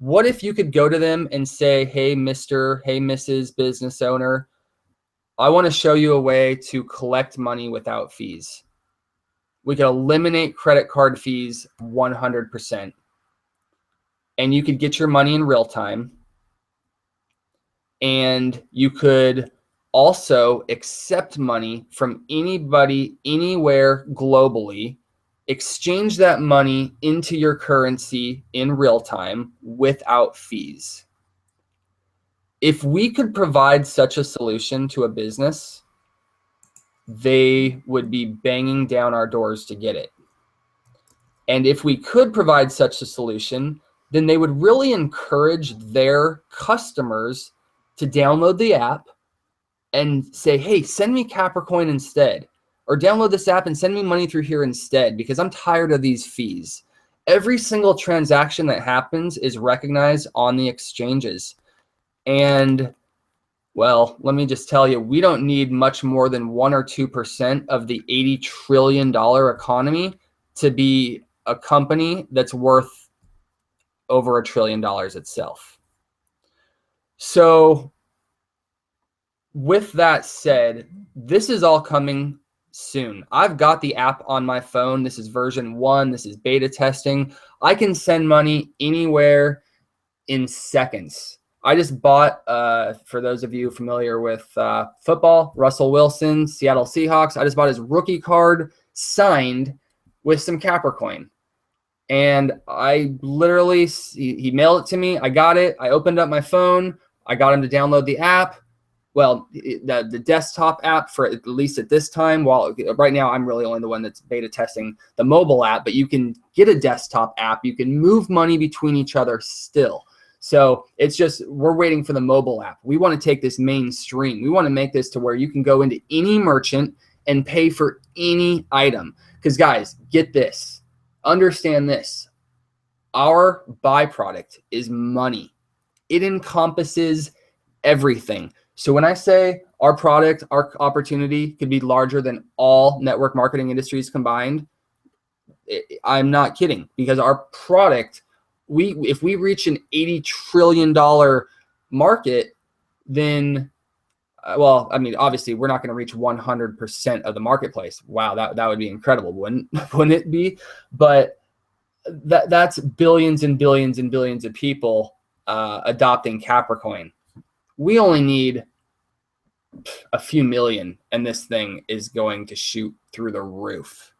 What if you could go to them and say, hey, Mr., hey, Mrs. Business Owner, I want to show you a way to collect money without fees. We could eliminate credit card fees 100%. And you could get your money in real time. And you could also accept money from anybody, anywhere globally, exchange that money into your currency in real time without fees. If we could provide such a solution to a business, they would be banging down our doors to get it. And if we could provide such a solution, then they would really encourage their customers to download the app and say, hey, send me Capricoin instead, or download this app and send me money through here instead, because I'm tired of these fees. Every single transaction that happens is recognized on the exchanges. And well, let me just tell you, we don't need much more than 1 or 2% of the $80 trillion economy to be a company that's worth over $1 trillion itself. So with that said, this is all coming soon. I've got the app on my phone. This is version 1. This is beta testing. I can send money anywhere in seconds. I just bought, for those of you familiar with football, Russell Wilson, Seattle Seahawks, I just bought his rookie card signed with some Capricoin. And I literally, he mailed it to me. I got it. I opened up my phone. I got him to download the app. Well, the desktop app, for at least at this time. While right now I'm really only the one that's beta testing the mobile app, but you can get a desktop app. You can move money between each other still. So it's just, we're waiting for the mobile app. We want to take this mainstream. We want to make this to where you can go into any merchant and pay for any item. Because guys, get this. Understand this. Our byproduct is money. It encompasses everything. So when I say our product, our opportunity could be larger than all network marketing industries combined, I'm not kidding, because our product, if we reach an $80 trillion market, then, well, I mean, obviously we're not going to reach 100% of the marketplace. Wow, that would be incredible, wouldn't it be? But that's billions and billions and billions of people adopting Capricoin. We only need a few million, and this thing is going to shoot through the roof.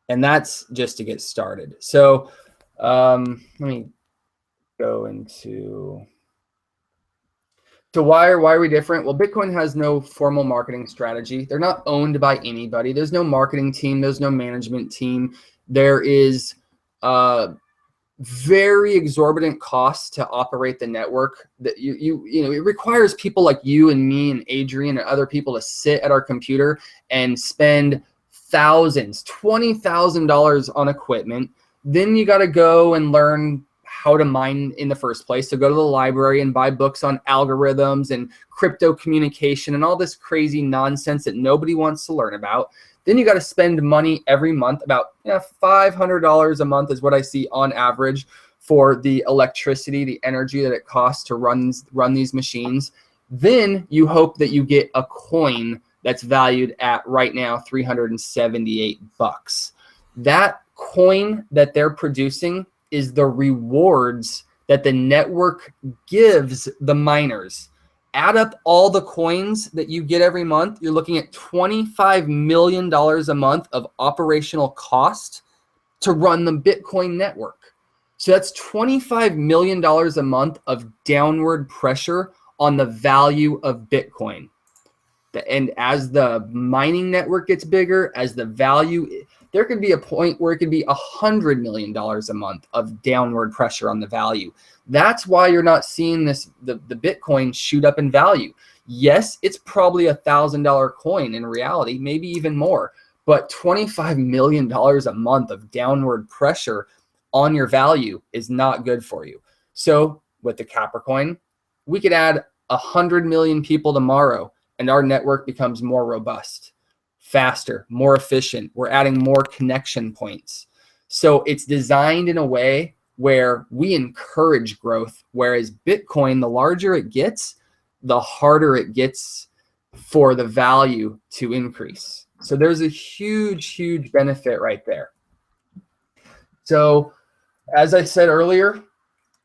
And that's just to get started. So let me go into, so why are we different? Well, Bitcoin has no formal marketing strategy. They're not owned by anybody. There's no marketing team. There's no management team. There is very exorbitant costs to operate the network. That you know, it requires people like you and me and Adrian and other people to sit at our computer and spend thousands, $20,000 on equipment. Then you got to go and learn how to mine in the first place. So go to the library and buy books on algorithms and crypto communication and all this crazy nonsense that nobody wants to learn about. Then you got to spend money every month, about $500 a month is what I see on average for the electricity, the energy that it costs to run these machines. Then you hope that you get a coin that's valued at right now $378. That coin that they're producing is the rewards that the network gives the miners. Add up all the coins that you get every month, you're looking at $25 million a month of operational cost to run the Bitcoin network. So that's $25 million a month of downward pressure on the value of Bitcoin. And as the mining network gets bigger, as the value, there could be a point where it could be $100 million a month of downward pressure on the value. That's why you're not seeing the Bitcoin shoot up in value. Yes, it's probably $1,000 coin in reality, maybe even more, but $25 million a month of downward pressure on your value is not good for you. So with the Capricoin, we could add 100 million people tomorrow and our network becomes more robust, faster, more efficient. We're adding more connection points. So it's designed in a way where we encourage growth, whereas Bitcoin, the larger it gets, the harder it gets for the value to increase. So there's a huge, huge benefit right there. So as I said earlier,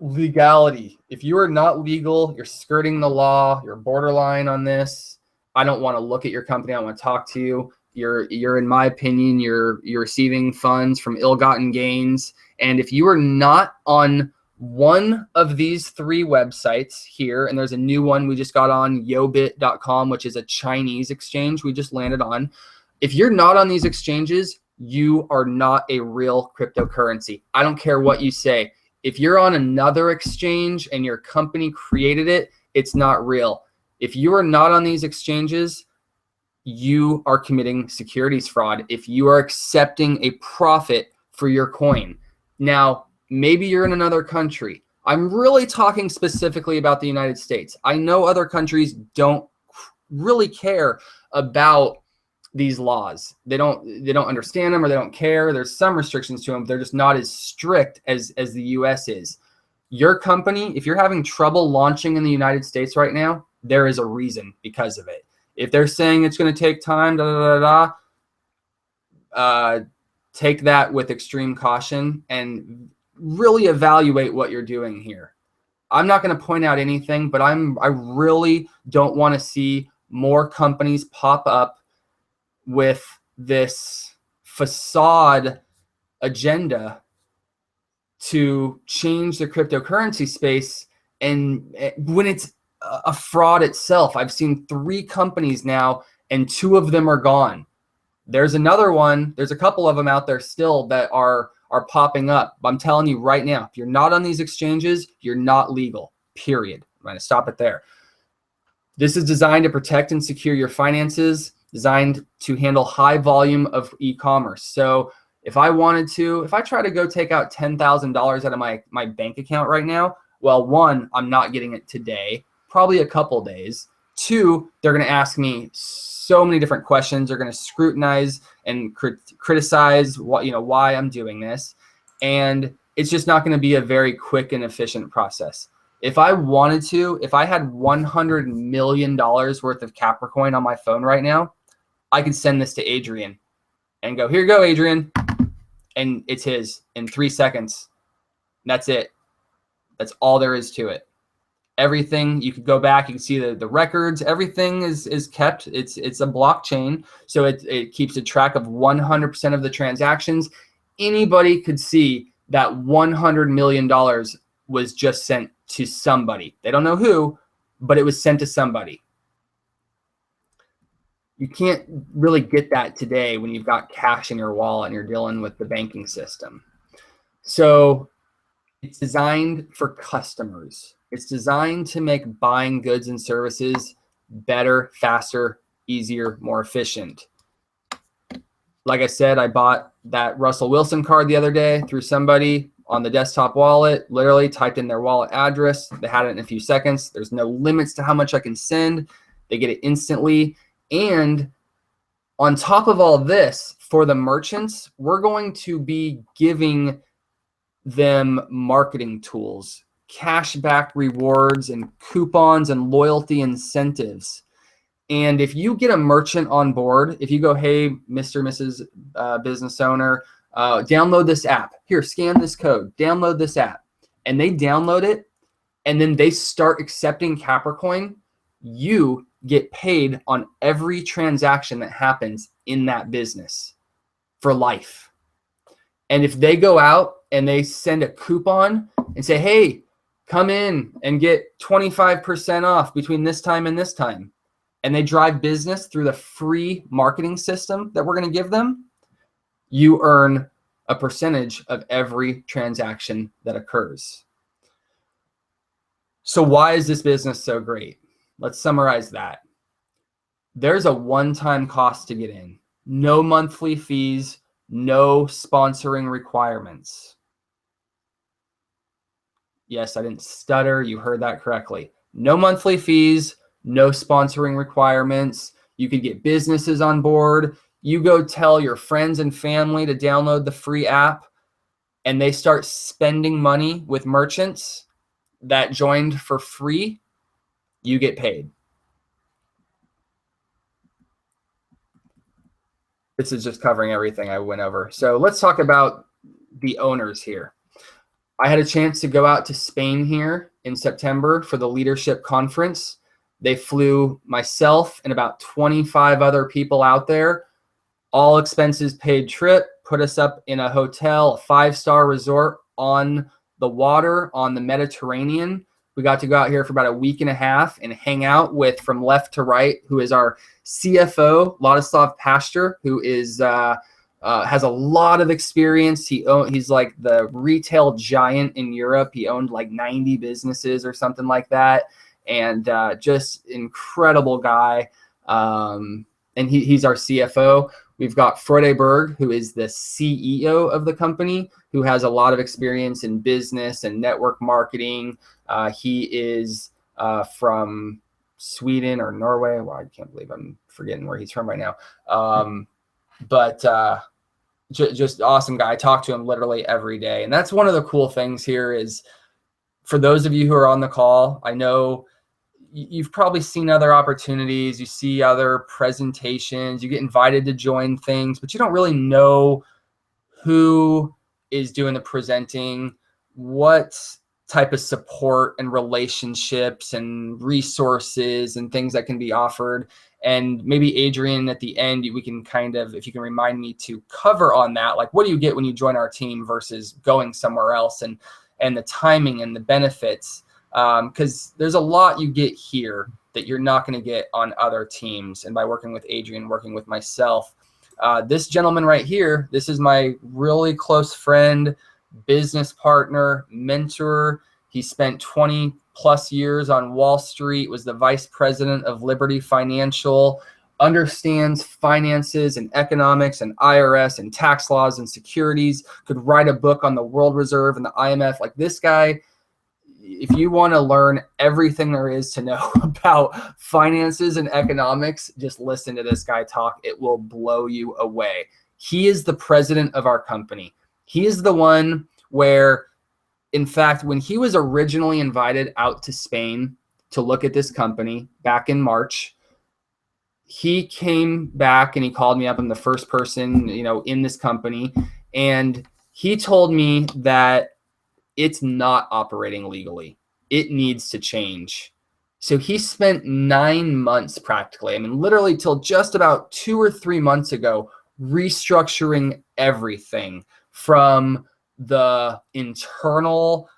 legality. If you are not legal, you're skirting the law, you're borderline on this, I don't want to look at your company, I don't want to talk to you. You're in my opinion, you're receiving funds from ill-gotten gains. And if you are not on one of these three websites here, and there's a new one we just got on, yobit.com, which is a Chinese exchange we just landed on. If you're not on these exchanges, you are not a real cryptocurrency. I don't care what you say. If you're on another exchange and your company created it, it's not real. If you are not on these exchanges, you are committing securities fraud if you are accepting a profit for your coin. Now, maybe you're in another country. I'm really talking specifically about the United States. I know other countries don't really care about these laws. They don't understand them or they don't care. There's some restrictions to them. They're just not as strict as the US is. Your company, if you're having trouble launching in the United States right now, there is a reason because of it. If they're saying it's going to take time, take that with extreme caution and really evaluate what you're doing here. I'm not going to point out anything, but I really don't want to see more companies pop up with this facade agenda to change the cryptocurrency space, and when it's a fraud itself. I've seen 3 companies now and 2 of them are gone. There's another one, there's a couple of them out there still that are popping up. I'm telling you right now, if you're not on these exchanges, you're not legal, period. I'm going to stop it there. This is designed to protect and secure your finances, designed to handle high volume of e-commerce. So if I try to go take out $10,000 out of my bank account right now, well, 1, I'm not getting it today, probably a couple days. 2, they're going to ask me so many different questions. They're going to scrutinize and criticize why I'm doing this. And it's just not going to be a very quick and efficient process. If I wanted to, if I had $100 million worth of Capricoin on my phone right now, I could send this to Adrian and go, here you go, Adrian. And it's his in 3 seconds. That's it. That's all there is to it. Everything, you could go back, you can see the records, everything is kept. It's a blockchain, so it keeps a track of 100% of the transactions. Anybody could see that $100 million was just sent to somebody. They don't know who, but it was sent to somebody. You can't really get that today when you've got cash in your wallet and you're dealing with the banking system. So it's designed for customers. It's designed to make buying goods and services better, faster, easier, more efficient. Like I said, I bought that Russell Wilson card the other day through somebody on the desktop wallet, literally typed in their wallet address. They had it in a few seconds. There's no limits to how much I can send. They get it instantly. And on top of all this, for the merchants, we're going to be giving them marketing tools, cashback rewards and coupons and loyalty incentives. And if you get a merchant on board, if you go, hey, Mr. Mrs. Business owner, download this app. Here, scan this code, download this app. And they download it, and then they start accepting Capricoin, you get paid on every transaction that happens in that business for life. And if they go out and they send a coupon and say, hey, come in and get 25% off between this time and this time, and they drive business through the free marketing system that we're going to give them, you earn a percentage of every transaction that occurs. So why is this business so great? Let's summarize that. There's a one-time cost to get in. No monthly fees, no sponsoring requirements. Yes, I didn't stutter. You heard that correctly. No monthly fees, no sponsoring requirements. You could get businesses on board. You go tell your friends and family to download the free app, and they start spending money with merchants that joined for free. You get paid. This is just covering everything I went over. So let's talk about the owners here. I had a chance to go out to Spain here in September for the leadership conference. They flew myself and about 25 other people out there, all expenses paid trip, put us up in a hotel, a 5-star resort on the water on the Mediterranean. We got to go out here for about a week and a half and hang out with, from left to right, who is our CFO, Ladislav Pastor, who is has a lot of experience. He's like the retail giant in Europe. He owned like 90 businesses or something like that, and just incredible guy. And he's our CFO. We've got Frode Berg, who is the CEO of the company, who has a lot of experience in business and network marketing. He is from Sweden or Norway. Well, I can't believe I'm forgetting where he's from right now. Just awesome guy. I talk to him literally every day. And that's one of the cool things here is, for those of you who are on the call, I know you've probably seen other opportunities, you see other presentations, you get invited to join things, but you don't really know who is doing the presenting, what type of support and relationships and resources and things that can be offered. And maybe Adrian, at the end, we can kind of, if you can remind me to cover on that, like what do you get when you join our team versus going somewhere else, and the timing and the benefits. Because there's a lot you get here that you're not going to get on other teams. And by working with Adrian, working with myself, this gentleman right here, this is my really close friend, business partner, mentor. He spent 20 plus years on Wall Street, was the vice president of Liberty Financial, understands finances and economics and IRS and tax laws and securities, could write a book on the World Reserve and the IMF. Like this guy, if you want to learn everything there is to know about finances and economics, just listen to this guy talk. It will blow you away. He is the president of our company. He is the one where, in fact, when he was originally invited out to Spain to look at this company back in March, he came back and he called me up. I'm the first person, in this company. And he told me that it's not operating legally. It needs to change. So he spent 9 months practically, literally till just about 2 or 3 months ago, restructuring everything from the internal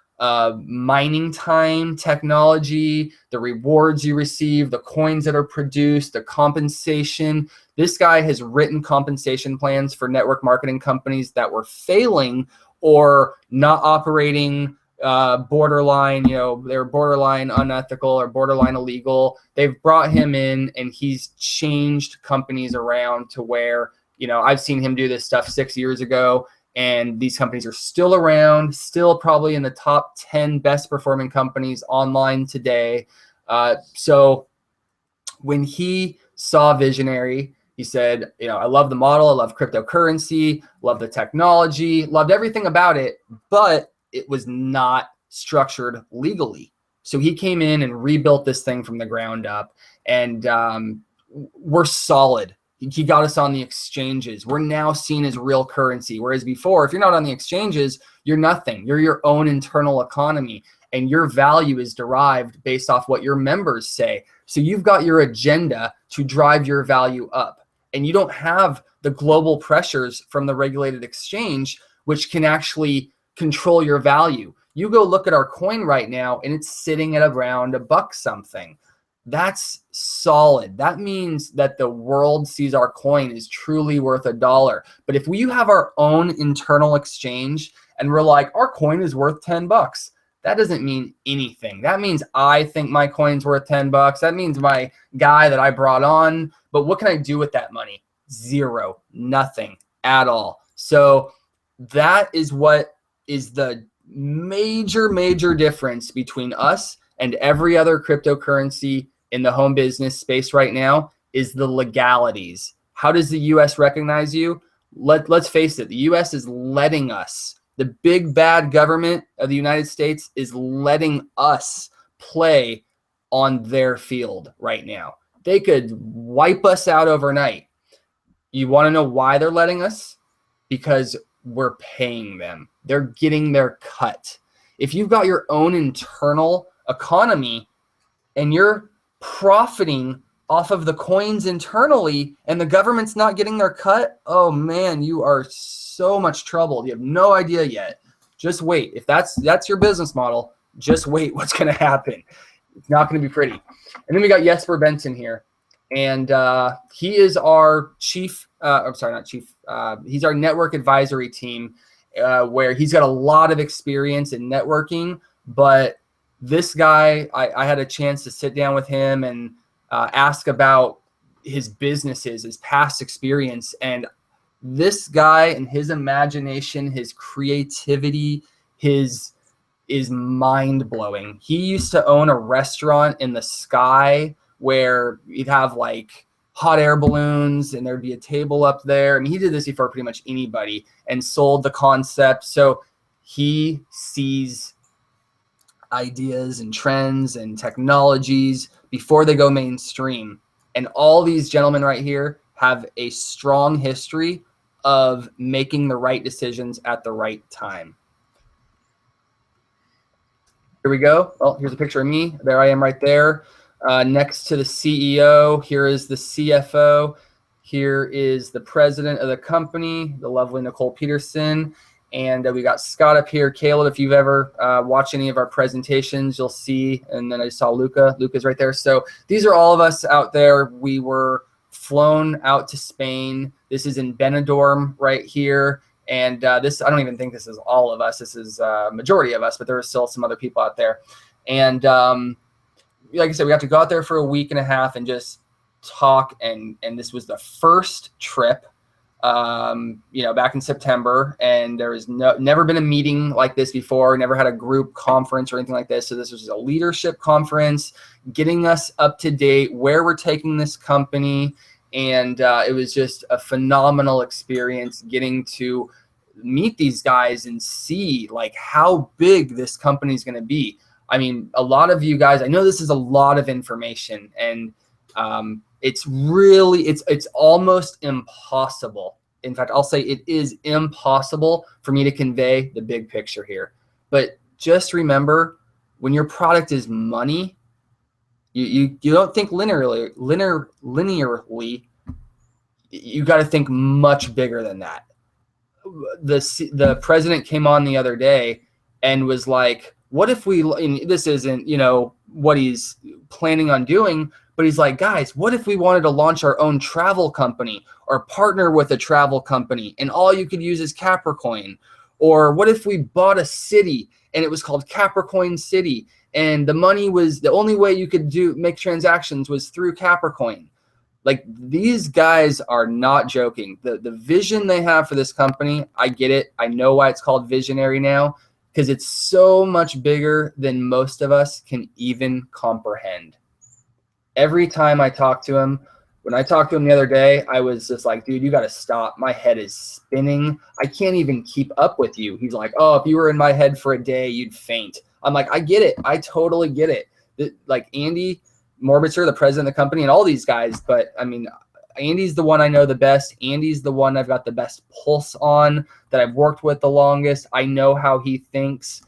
mining time technology, the rewards you receive, the coins that are produced, the compensation. This guy has written compensation plans for network marketing companies that were failing or not operating borderline, they're borderline unethical or borderline illegal. They've brought him in and he's changed companies around to where, you know, I've seen him do this stuff 6 years ago, and these companies are still around, still probably in the top 10 best performing companies online today. So when he saw Vizionary, he said, you know, I love the model, I love cryptocurrency, love the technology, loved everything about it, but it was not structured legally. So he came in and rebuilt this thing from the ground up, and we're solid. He got us on the exchanges. We're now seen as real currency. Whereas before, if you're not on the exchanges, you're nothing. You're your own internal economy, and your value is derived based off what your members say. So you've got your agenda to drive your value up, and you don't have the global pressures from the regulated exchange, which can actually control your value. You go look at our coin right now, and it's sitting at around $1 something. That's solid. That means that the world sees our coin is truly worth $1. But if we have our own internal exchange and we're like, our coin is worth $10, that doesn't mean anything. That means I think my coin's worth $10. That means my guy that I brought on. But what can I do with that money? Zero, nothing at all. So that is what is the major difference between us and every other cryptocurrency in the home business space right now is the legalities. How does the US recognize you? Let's face it, the US is letting us, the big bad government of the United States is letting us play on their field right now. They could wipe us out overnight. You want to know why they're letting us? Because we're paying them. They're getting their cut. If you've got your own internal economy and you're profiting off of the coins internally and the government's not getting their cut, oh man, you are so much trouble. You have no idea yet. Just wait. If that's your business model, just wait what's going to happen. It's not going to be pretty. And then we got Jesper Benson here, and he is our chief, I'm sorry, not chief, he's our network advisory team, where he's got a lot of experience in networking. But this guy, I had a chance to sit down with him and ask about his businesses, his past experience. And this guy and his imagination, his creativity, is mind-blowing. He used to own a restaurant in the sky where you'd have like hot air balloons and there'd be a table up there. I mean, he did this before pretty much anybody and sold the concept. So he sees ideas and trends and technologies before they go mainstream. And all these gentlemen right here have a strong history of making the right decisions at the right time. Here we go. Well, here's a picture of me. There I am right there. Next to the CEO, here is the CFO. Here is the president of the company, the lovely Nicole Peterson. And we got Scott up here. Caleb, if you've ever watched any of our presentations, you'll see. And then I saw Luca. Luca's right there. So these are all of us out there. We were flown out to Spain. This is in Benidorm right here. And this, I don't even think this is all of us. This is majority of us, but there are still some other people out there. And like I said, we got to go out there for a week and a half and just talk. And this was the first trip, you know, back in September. And there was never been a meeting like this before, never had a group conference or anything like this. So this was a leadership conference, getting us up to date, where we're taking this company. And it was just a phenomenal experience getting to meet these guys and see like how big this company is going to be. I mean, a lot of you guys, I know this is a lot of information, and it's really, it's almost impossible. In fact, I'll say it is impossible for me to convey the big picture here. But just remember, when your product is money, you don't think linearly. You got to think much bigger than that. The president came on the other day and was like, what if we, and this isn't, you know, what he's planning on doing, but he's like, guys, what if we wanted to launch our own travel company or partner with a travel company and all you could use is Capricoin? Or what if we bought a city and it was called Capricoin City, and the money was, the only way you could make transactions was through Capricoin? Like, these guys are not joking. The vision they have for this company, I get it. I know why it's called Visionary now, because it's so much bigger than most of us can even comprehend. Every time I talk to him, when I talked to him the other day, I was just like, dude, you got to stop. My head is spinning. I can't even keep up with you. He's like, oh, if you were in my head for a day, you'd faint. I'm like, I get it. I totally get it. Like Andy Morbitzer, the president of the company, and all these guys. But I mean, Andy's the one I know the best. Andy's the one I've got the best pulse on, that I've worked with the longest. I know how he thinks.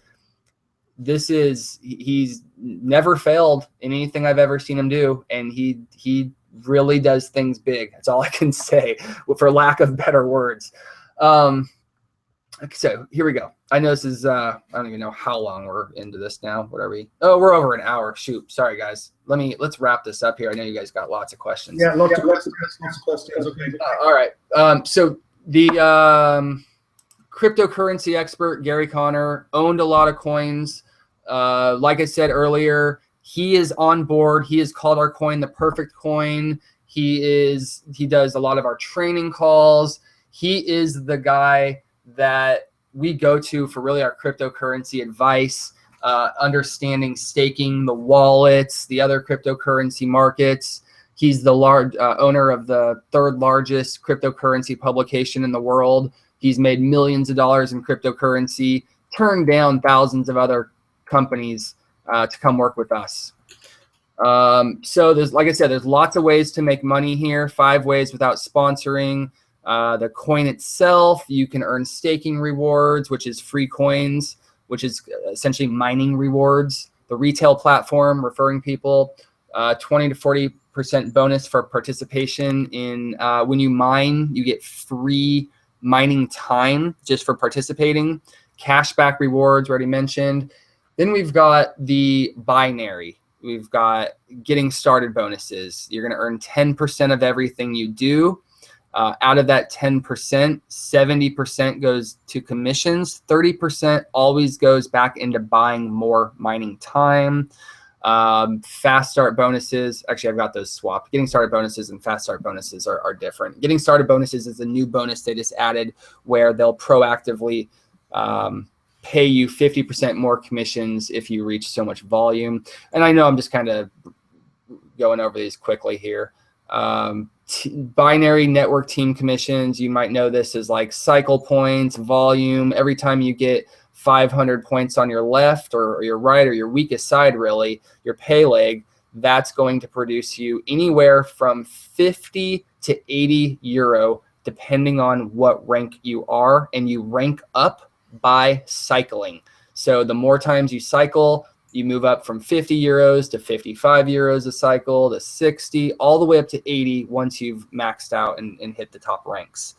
He's never failed in anything I've ever seen him do. And he really does things big. That's all I can say, for lack of better words. So here we go. I know this is, I don't even know how long we're into this now. What are we? Oh, we're over an hour. Shoot. Sorry, guys. Let's wrap this up here. I know you guys got lots of questions. Yeah, lots of questions. Okay. All right. So the cryptocurrency expert, Gary Connor, owned a lot of coins. Like I said earlier, he is on board. He has called our coin the perfect coin. He does a lot of our training calls. He is the guy that we go to for really our cryptocurrency advice, understanding staking, the wallets, the other cryptocurrency markets. He's the large owner of the third largest cryptocurrency publication in the world. He's made millions of dollars in cryptocurrency, turned down thousands of other companies to come work with us. So there's, like I said, there's lots of ways to make money here. 5 ways without sponsoring. The coin itself, you can earn staking rewards, which is free coins, which is essentially mining rewards. The retail platform, referring people, 20 to 40% bonus for participation in when you mine, you get free mining time just for participating. Cashback rewards, already mentioned. Then we've got the binary. We've got getting started bonuses. You're going to earn 10% of everything you do. Out of that 10%, 70% goes to commissions. 30% always goes back into buying more mining time. Fast start bonuses. Actually, I've got those swapped. Getting started bonuses and fast start bonuses are different. Getting started bonuses is a new bonus they just added, where they'll proactively pay you 50% more commissions if you reach so much volume. And I know I'm just kind of going over these quickly here. Binary network team commissions, you might know this as like cycle points, volume. Every time you get 500 points on your left or your right, or your weakest side, really, your pay leg, that's going to produce you anywhere from 50 to 80 euro, depending on what rank you are. And you rank up by cycling. So the more times you cycle, you move up from 50 euros to 55 euros a cycle to 60, all the way up to 80 once you've maxed out and hit the top ranks.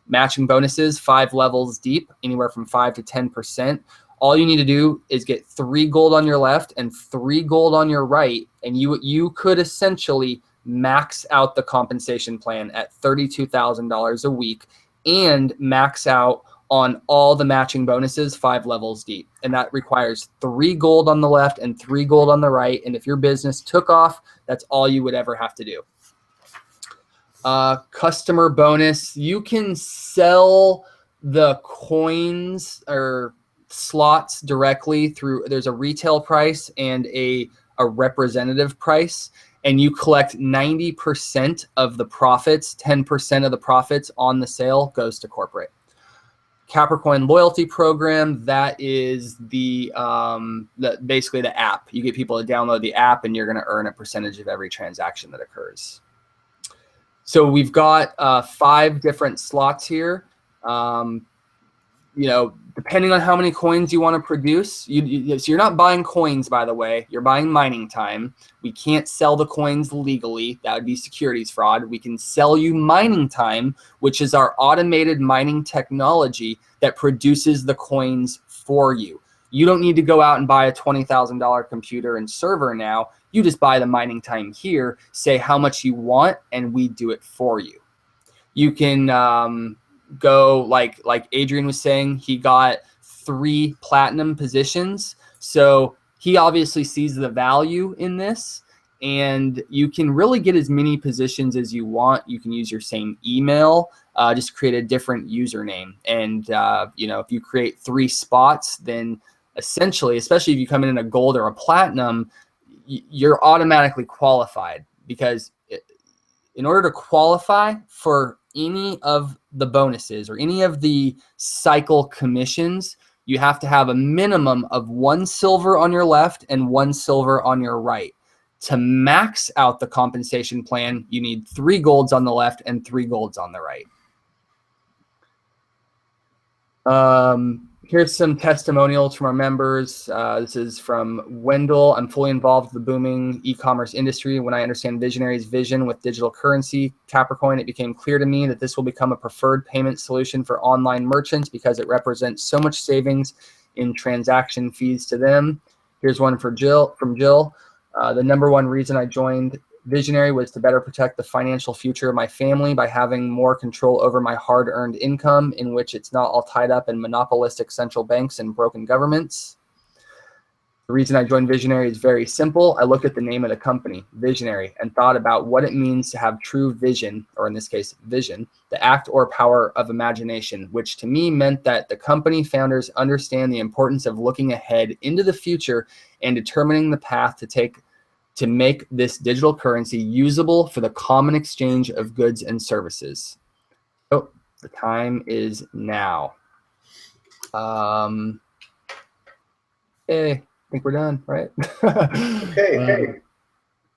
Matching bonuses, 5 levels deep, anywhere from 5 to 10%. All you need to do is get 3 gold on your left and 3 gold on your right, and you could essentially max out the compensation plan at $32,000 a week and max out on all the matching bonuses 5 levels deep. And that requires 3 gold on the left and 3 gold on the right. And if your business took off, that's all you would ever have to do. Customer bonus, you can sell the coins or slots directly through, there's a retail price and a representative price, and you collect 90% of the profits. 10% of the profits on the sale goes to corporate. Capricoin loyalty program, that is basically the app. You get people to download the app, and you're going to earn a percentage of every transaction that occurs. So we've got 5 different slots here. Depending on how many coins you want to produce, so you're not buying coins, by the way, you're buying mining time. We can't sell the coins legally. That would be securities fraud. We can sell you mining time, which is our automated mining technology that produces the coins for you. You don't need to go out and buy a $20,000 computer and server now. You just buy the mining time here, say how much you want, and we do it for you. You can go like Adrian was saying, he got 3 platinum positions. So he obviously sees the value in this, and you can really get as many positions as you want. You can use your same email, just create a different username. And, if you create 3 spots, then essentially, especially if you come in a gold or a platinum, you're automatically qualified, because in order to qualify for any of the bonuses or any of the cycle commissions, you have to have a minimum of 1 silver on your left and 1 silver on your right. To max out the compensation plan, you need 3 golds on the left and 3 golds on the right. Here's some testimonials from our members. This is from Wendell. I'm fully involved with the booming e-commerce industry. When I understand Vizionary's vision with digital currency, Capricoin, it became clear to me that this will become a preferred payment solution for online merchants because it represents so much savings in transaction fees to them. Here's one from Jill. The number one reason I joined Vizionary was to better protect the financial future of my family by having more control over my hard-earned income, in which it's not all tied up in monopolistic central banks and broken governments. The reason I joined Vizionary is very simple. I looked at the name of the company, Vizionary, and thought about what it means to have true vision, or in this case, vision, the act or power of imagination, which to me meant that the company founders understand the importance of looking ahead into the future and determining the path to take to make this digital currency usable for the common exchange of goods and services. So the time is now. I think we're done, right? Okay.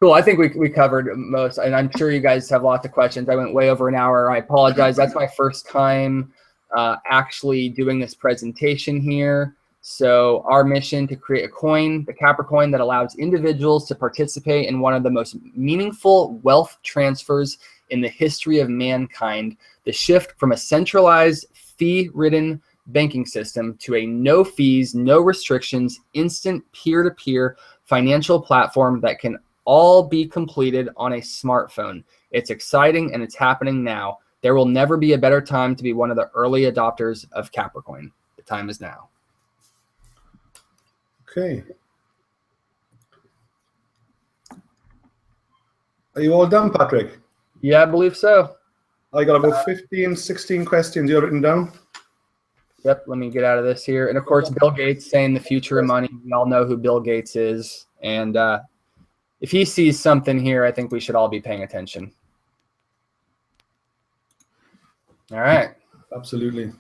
Cool. I think we covered most, and I'm sure you guys have lots of questions. I went way over an hour. I apologize. That's my first time actually doing this presentation here. So our mission to create a coin, the Capricoin, that allows individuals to participate in one of the most meaningful wealth transfers in the history of mankind, the shift from a centralized fee-ridden banking system to a no fees, no restrictions, instant peer-to-peer financial platform that can all be completed on a smartphone. It's exciting and it's happening now. There will never be a better time to be one of the early adopters of Capricoin. The time is now. Okay. Are you all done, Patrick? Yeah, I believe so. I got about 15, 16 questions you have written down. Yep, let me get out of this here. And of course, Bill Gates saying the future of money. We all know who Bill Gates is. And if he sees something here, I think we should all be paying attention. All right. Absolutely.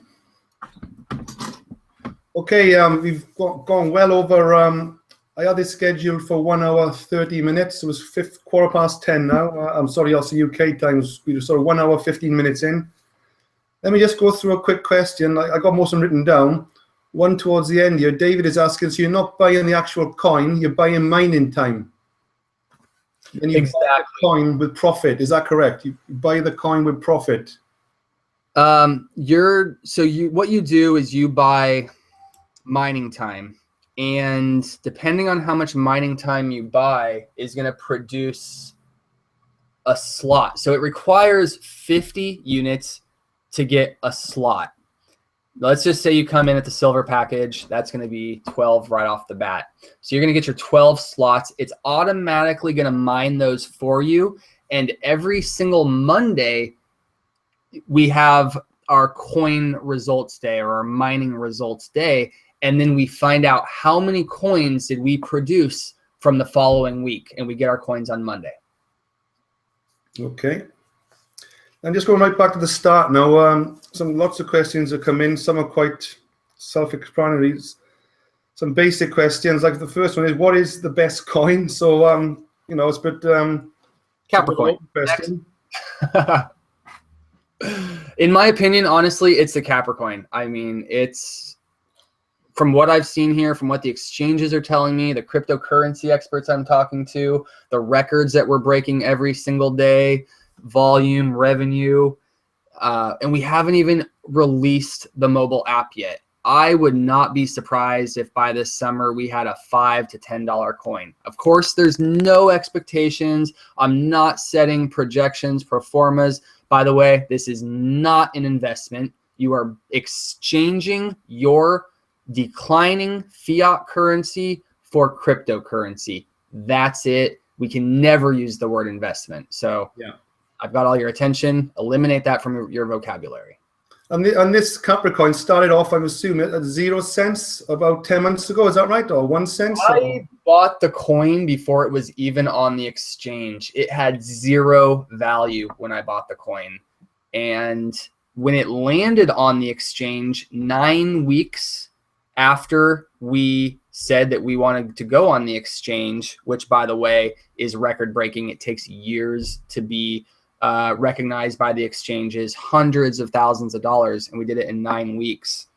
Okay, we've gone well over. I had this scheduled for 1 hour, 30 minutes. It was 10:15 now. I'm sorry, also UK times. We were sort of 1 hour, 15 minutes in. Let me just go through a quick question. I got most of them written down. One towards the end here. David is asking, so you're not buying the actual coin, you're buying mining time. And you buy the coin with profit. Is that correct? You buy the coin with profit. What you do is you buy mining time, and depending on how much mining time you buy is going to produce a slot. So it requires 50 units to get a slot. Let's just say you come in at the silver package. That's going to be 12 right off the bat. So you're going to get your 12 slots. It's automatically going to mine those for you. And every single Monday, we have our coin results day or our mining results day. And then we find out how many coins did we produce from the following week. And we get our coins on Monday. Okay. I'm just going right back to the start now. Lots of questions have come in. Some are quite self-explanatory. Some basic questions, like the first one is, what is the best coin? So, it's a bit Capricoin. Question. In my opinion, honestly, it's the Capricoin. I mean, it's from what I've seen here, from what the exchanges are telling me, the cryptocurrency experts I'm talking to, the records that we're breaking every single day, volume, revenue, and we haven't even released the mobile app yet. I would not be surprised if by this summer we had a $5 to $10 coin. Of course, there's no expectations. I'm not setting projections, pro formas. By the way, this is not an investment. You are exchanging your declining fiat currency for cryptocurrency. That's it. we can never use the word investment. So Yeah. I've got all your attention. Eliminate that from your vocabulary. And this Capricoin started off, I'm assuming, at 0 cents about 10 months ago. Is that right? Or 1 cent? I bought the coin before it was even on the exchange. It had zero value when I bought the coin. And when it landed on the exchange 9 weeks after we said that we wanted to go on the exchange, which, by the way, is record breaking. It takes years to be recognized by the exchanges, hundreds of thousands of dollars, and we did it in 9 weeks.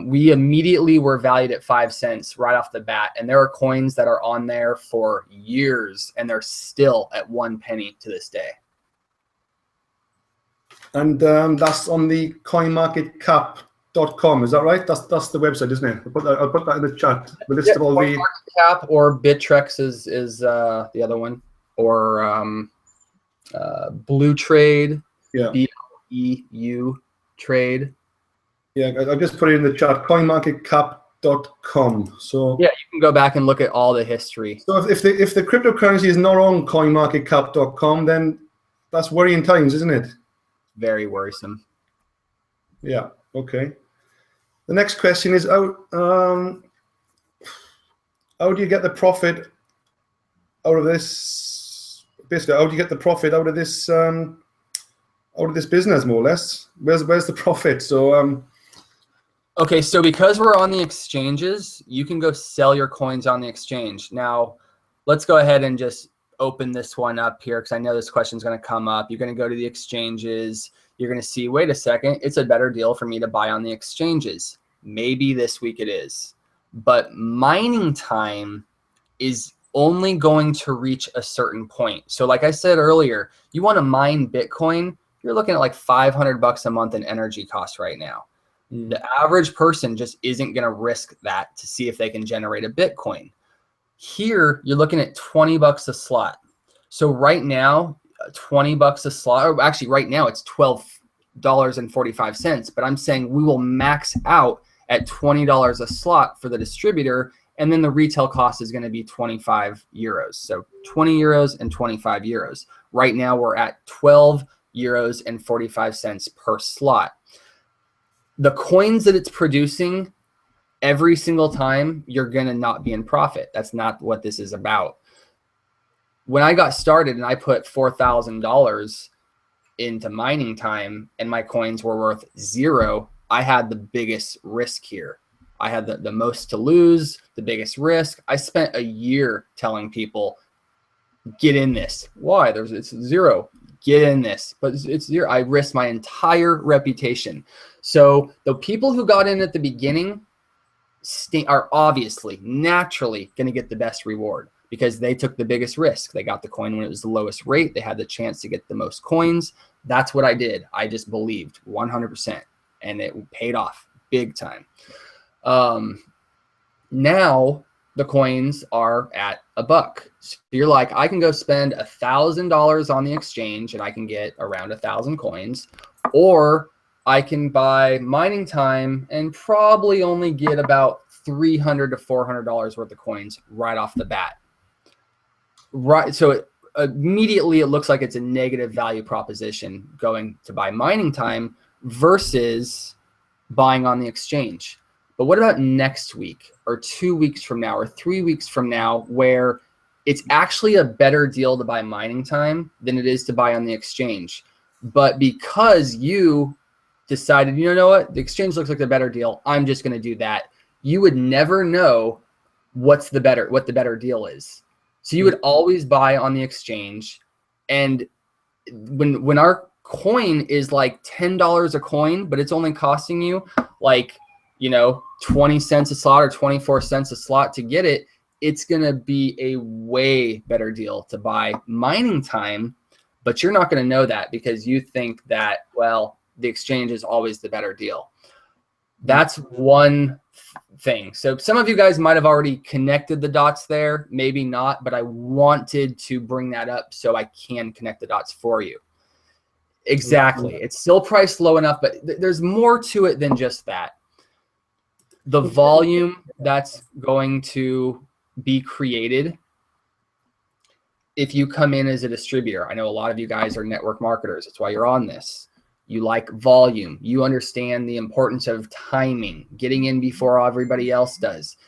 We immediately were valued at 5 cents right off the bat, and there are coins that are on there for years, and they're still at 1 penny to this day. And that's on the coinmarketcap.com, is that right? That's the website, isn't it? I'll put that in the chat. We'll list all the CoinMarketCap, or Bittrex is the other one, or Blue Trade, yeah. BLEU Trade. Yeah, I just put it in the chat, coinmarketcap.com. So yeah, you can go back and look at all the history. So if the cryptocurrency is not on coinmarketcap.com, then that's worrying times, isn't it? Very worrisome. Yeah. Okay. The next question is how do you get the profit out of this? Basically, how do you get the profit out of this business, more or less? Where's the profit? So okay, so because we're on the exchanges, you can go sell your coins on the exchange. Now, let's go ahead and just open this one up here, because I know this question is going to come up. You're going to go to the exchanges. You're going to see, wait a second, it's a better deal for me to buy on the exchanges. Maybe this week it is. But mining time is only going to reach a certain point. So like I said earlier, you want to mine Bitcoin, you're looking at like $500 a month in energy costs right now. The average person just isn't going to risk that to see if they can generate a Bitcoin. Here, you're looking at $20 a slot. So right now, $20 a slot, or actually right now it's $12.45, but I'm saying we will max out at $20 a slot for the distributor, and then the retail cost is going to be 25 euros. So 20 euros and 25 euros. Right now we're at 12 euros and 45 cents per slot. The coins that it's producing, every single time, you're going to not be in profit. That's not what this is about. When I got started and I put $4,000 into mining time and my coins were worth zero, I had the biggest risk here. I had the most to lose, the biggest risk. I spent a year telling people, get in this. Why? It's zero. Get in this. But it's zero. I risked my entire reputation. So the people who got in at the beginning are obviously, naturally going to get the best reward because they took the biggest risk. They got the coin when it was the lowest rate. They had the chance to get the most coins. That's what I did. I just believed 100%, and it paid off big time. Now the coins are at $1. So you're like, I can go spend $1,000 on the exchange and I can get around 1,000 coins, or I can buy mining time and probably only get about $300 to $400 worth of coins right off the bat. Right. So immediately it looks like it's a negative value proposition going to buy mining time versus buying on the exchange. But what about next week or 2 weeks from now or 3 weeks from now, where it's actually a better deal to buy mining time than it is to buy on the exchange? But because you decided, you know what, the exchange looks like the better deal, I'm just going to do that, you would never know what the better deal is. So you would always buy on the exchange. And when our coin is like $10 a coin, but it's only costing you like, 20 cents a slot or 24 cents a slot to get it, it's going to be a way better deal to buy mining time. But you're not going to know that because you think that, well, the exchange is always the better deal. That's one thing. So some of you guys might have already connected the dots there, maybe not, but I wanted to bring that up so I can connect the dots for you. Exactly. It's still priced low enough, but there's more to it than just that. The volume that's going to be created if you come in as a distributor, I know a lot of you guys are network marketers. That's why you're on this. You like volume. You understand the importance of timing, getting in before everybody else does.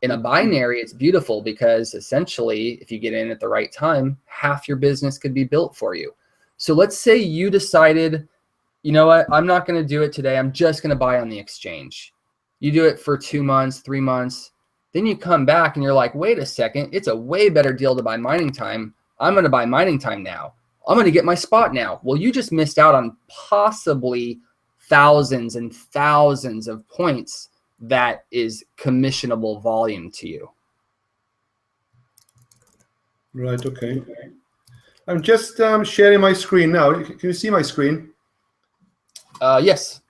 In a binary, it's beautiful because essentially, if you get in at the right time, half your business could be built for you. So let's say you decided, you know what, I'm not going to do it today. I'm just going to buy on the exchange. You do it for 2 months, 3 months. Then you come back and you're like, wait a second, it's a way better deal to buy mining time. I'm going to buy mining time now. I'm going to get my spot now. Well, you just missed out on possibly thousands and thousands of points that is commissionable volume to you. Right, okay. I'm just sharing my screen now. Can you see my screen? Yes.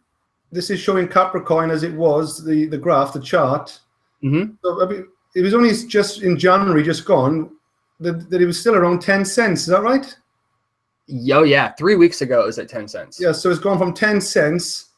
This is showing Capricoin as it was, the graph, the chart. Mm-hmm. So, I mean, it was only just in January, just gone, that it was still around 10 cents. Is that right? Yo, yeah. 3 weeks ago, it was at 10 cents. Yeah, so it's gone from 10 cents.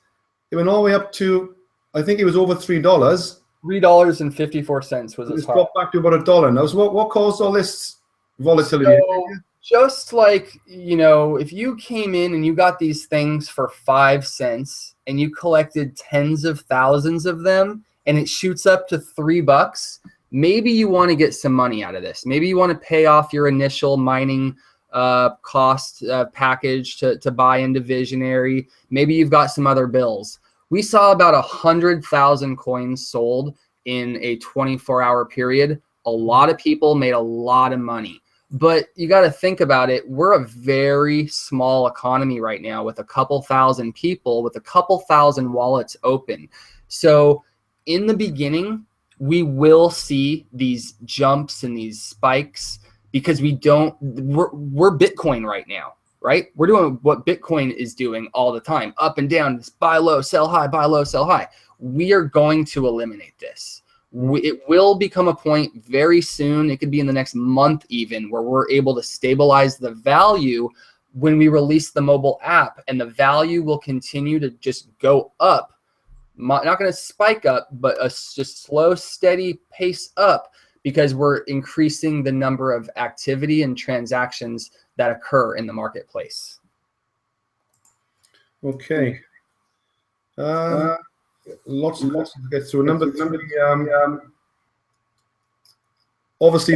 It went all the way up to, I think it was over $3. $3.54 was its high. It's dropped back to about $1 now. So what caused all this volatility? So, just like, you know, if you came in and you got these things for 5 cents and you collected tens of thousands of them and it shoots up to $3, maybe you want to get some money out of this. Maybe you want to pay off your initial mining cost package to buy into Vizionary. Maybe you've got some other bills. We saw about 100,000 coins sold in a 24-hour period. A lot of people made a lot of money. But you got to think about it. We're a very small economy right now with a couple thousand people, with a couple thousand wallets open. So in the beginning, we will see these jumps and these spikes because we're Bitcoin right now, right? We're doing what Bitcoin is doing all the time, up and down, buy low, sell high, buy low, sell high. We are going to eliminate this. It will become a point very soon. It could be in the next month even, where we're able to stabilize the value when we release the mobile app, and the value will continue to just go up. Not going to spike up, but a just slow, steady pace up, because we're increasing the number of activity and transactions that occur in the marketplace. Okay. Lots to get through. Number three, obviously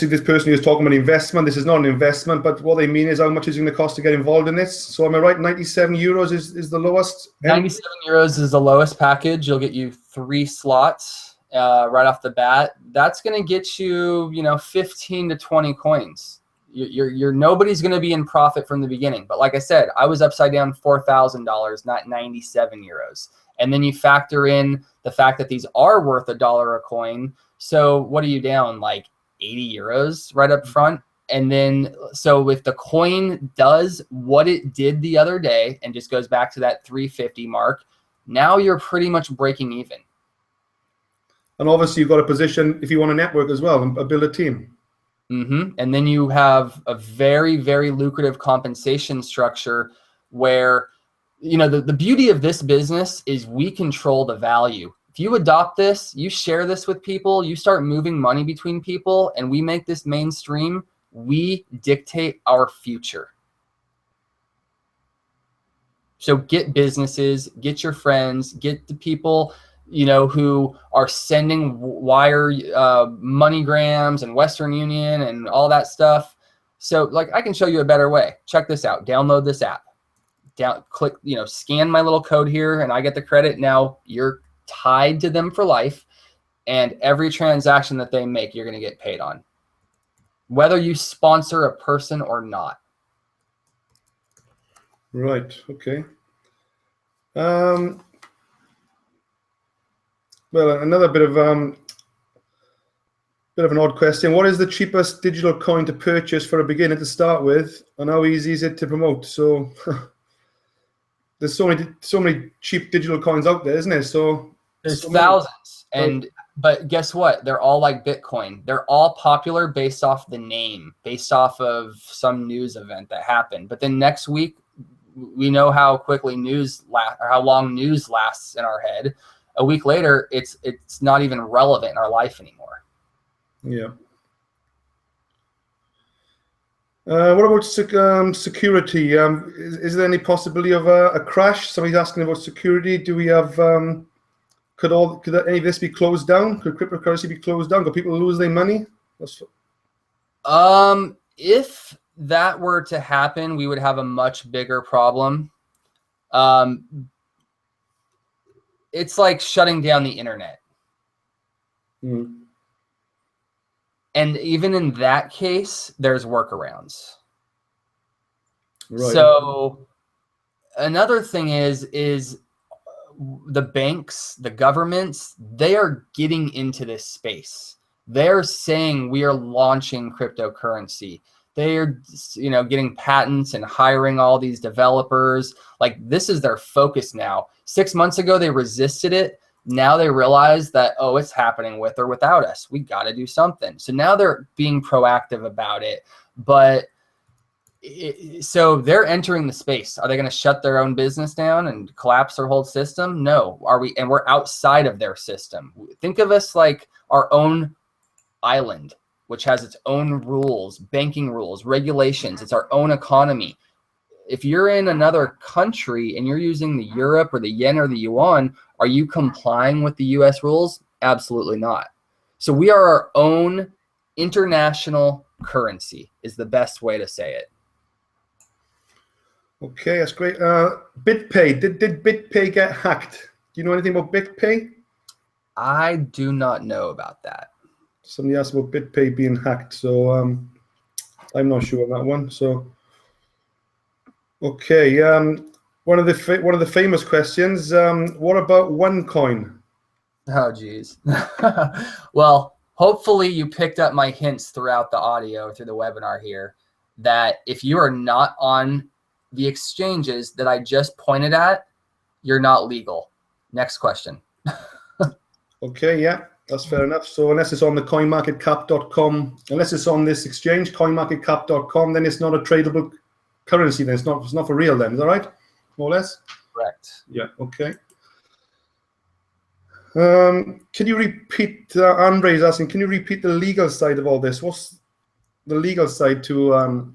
this person is talking about investment. This is not an investment, but what they mean is how much is it going to cost to get involved in this. So am I right? 97 euros is the lowest? 97 euros is the lowest package. You'll get you 3 slots right off the bat. That's going to get you, 15 to 20 coins. You're nobody's going to be in profit from the beginning. But like I said, I was upside down $4,000, not 97 euros. And then you factor in the fact that these are worth $1 a coin. So what are you down, like 80 euros right up front? And then, so if the coin does what it did the other day and just goes back to that 350 mark, now you're pretty much breaking even. And obviously you've got a position if you want to network as well and build a team. Mm-hmm. And then you have a very, very lucrative compensation structure where, the beauty of this business is we control the value. If you adopt this, you share this with people, you start moving money between people, and we make this mainstream, we dictate our future. So get businesses, get your friends, get the people who are sending wire MoneyGrams and Western Union and all that stuff. So like, I can show you a better way. Check this out. Download this app. Click, scan my little code here and I get the credit. Now you're tied to them for life, and every transaction that they make, you're going to get paid on, whether you sponsor a person or not. Right. Okay. Well, another bit of an odd question. What is the cheapest digital coin to purchase for a beginner to start with, and how easy is it to promote? So there's so many cheap digital coins out there, isn't there? So there's thousands, but guess what? They're all like Bitcoin. They're all popular based off the name, based off of some news event that happened. But then next week, we know how quickly news lasts, or how long news lasts in our head. A week later, it's not even relevant in our life anymore. Yeah. What about security? Is there any possibility of a crash? Somebody's asking about security. Do we have? Could any of this be closed down? Could cryptocurrency be closed down? Could people lose their money? If that were to happen, we would have a much bigger problem. It's like shutting down the internet. Mm. And even in that case, there's workarounds. Right. So another thing is the banks, the governments, they are getting into this space. They're saying we are launching cryptocurrency. They're, getting patents and hiring all these developers. Like, this is their focus now. 6 months ago, they resisted it. Now they realize that, oh, it's happening with or without us. We got to do something. So now they're being proactive about it. But so they're entering the space. Are they going to shut their own business down and collapse their whole system? No. And we're outside of their system. Think of us like our own island, which has its own rules, banking rules, regulations. It's our own economy. If you're in another country and you're using the Europe or the yen or the yuan, are you complying with the US rules? Absolutely not. So we are our own international currency is the best way to say it. Okay, that's great. BitPay, did BitPay get hacked? Do you know anything about BitPay? I do not know about that. Somebody asked about BitPay being hacked, so I'm not sure on that one. So, okay, one of the famous questions. What about OneCoin? Oh, geez. Well, hopefully you picked up my hints throughout the audio through the webinar here that if you are not on the exchanges that I just pointed at, you're not legal. Next question. Okay, yeah. That's fair enough. So unless it's on the coinmarketcap.com, unless it's on this exchange, coinmarketcap.com, then it's not a tradable currency. Then it's not for real. Then is that right? More or less. Correct. Yeah. Okay. Can you repeat? Andre's asking. Can you repeat the legal side of all this? What's the legal side to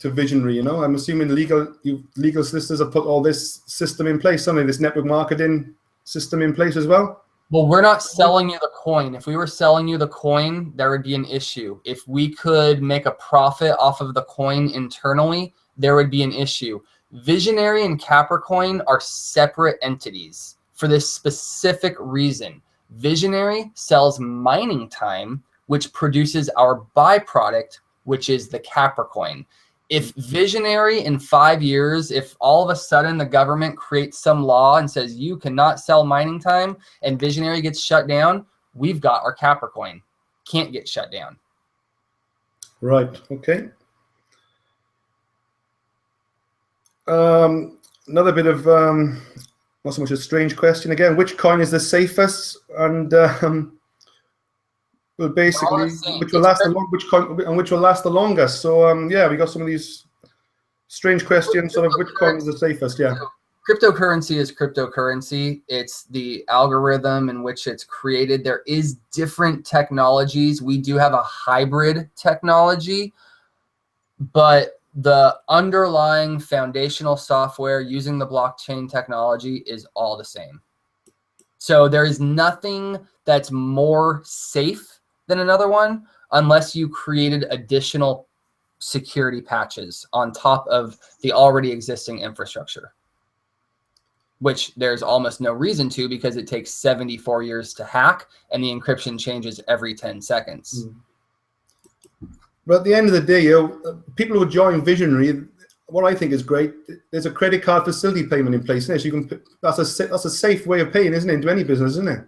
Vizionary? I'm assuming legal solicitors have put all this system in place. Something this network marketing system in place as well. Well, we're not selling you the coin. If we were selling you the coin, there would be an issue. If we could make a profit off of the coin internally, there would be an issue. Vizionary and Capricoin are separate entities for this specific reason. Vizionary sells mining time, which produces our byproduct, which is the Capricoin. If Vizionary in 5 years, if all of a sudden the government creates some law and says you cannot sell mining time and Vizionary gets shut down, we've got our Capricoin. Can't get shut down. Right. Okay. Another bit of not so much a strange question again. Which coin is the safest? And well, basically, which will last the longest. So yeah, we got some of these strange questions. Sort of which coin is the safest? Yeah. Cryptocurrency is cryptocurrency. It's the algorithm in which it's created. There is different technologies. We do have a hybrid technology, but the underlying foundational software using the blockchain technology is all the same. So there is nothing that's more safe than another one unless you created additional security patches on top of the already existing infrastructure, which there's almost no reason to because it takes 74 years to hack and the encryption changes every 10 seconds. But at the end of the day, people who join Vizionary, what I think is great, there's a credit card facility payment in place. So you can, that's a safe way of paying, isn't it, into any business, isn't it?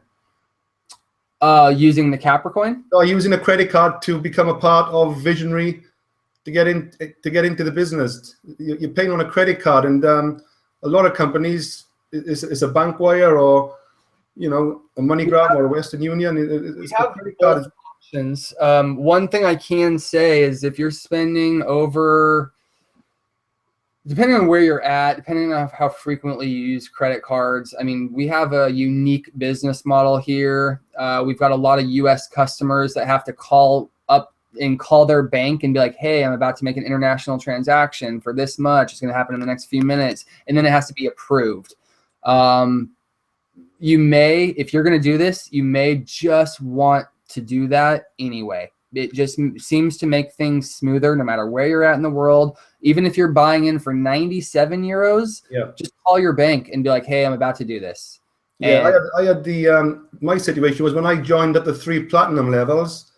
Using the Capricoin? Or using a credit card to become a part of Vizionary to get into the business. You're paying on a credit card, and a lot of companies, it's a bank wire or a MoneyGram or a Western Union. It's a credit card. Options. One thing I can say is if you're spending over, depending on where you're at, depending on how frequently you use credit cards, I mean, we have a unique business model here. We've got a lot of US customers that have to call up and call their bank and be like, hey, I'm about to make an international transaction for this much. It's going to happen in the next few minutes. And then it has to be approved. You may, if you're going to do this, you may just want to do that anyway. It just seems to make things smoother no matter where you're at in the world. Even if you're buying in for 97 euros, just call your bank and be like, hey, I'm about to do this. Yeah, I had the, my situation was when I joined at the 3 platinum levels,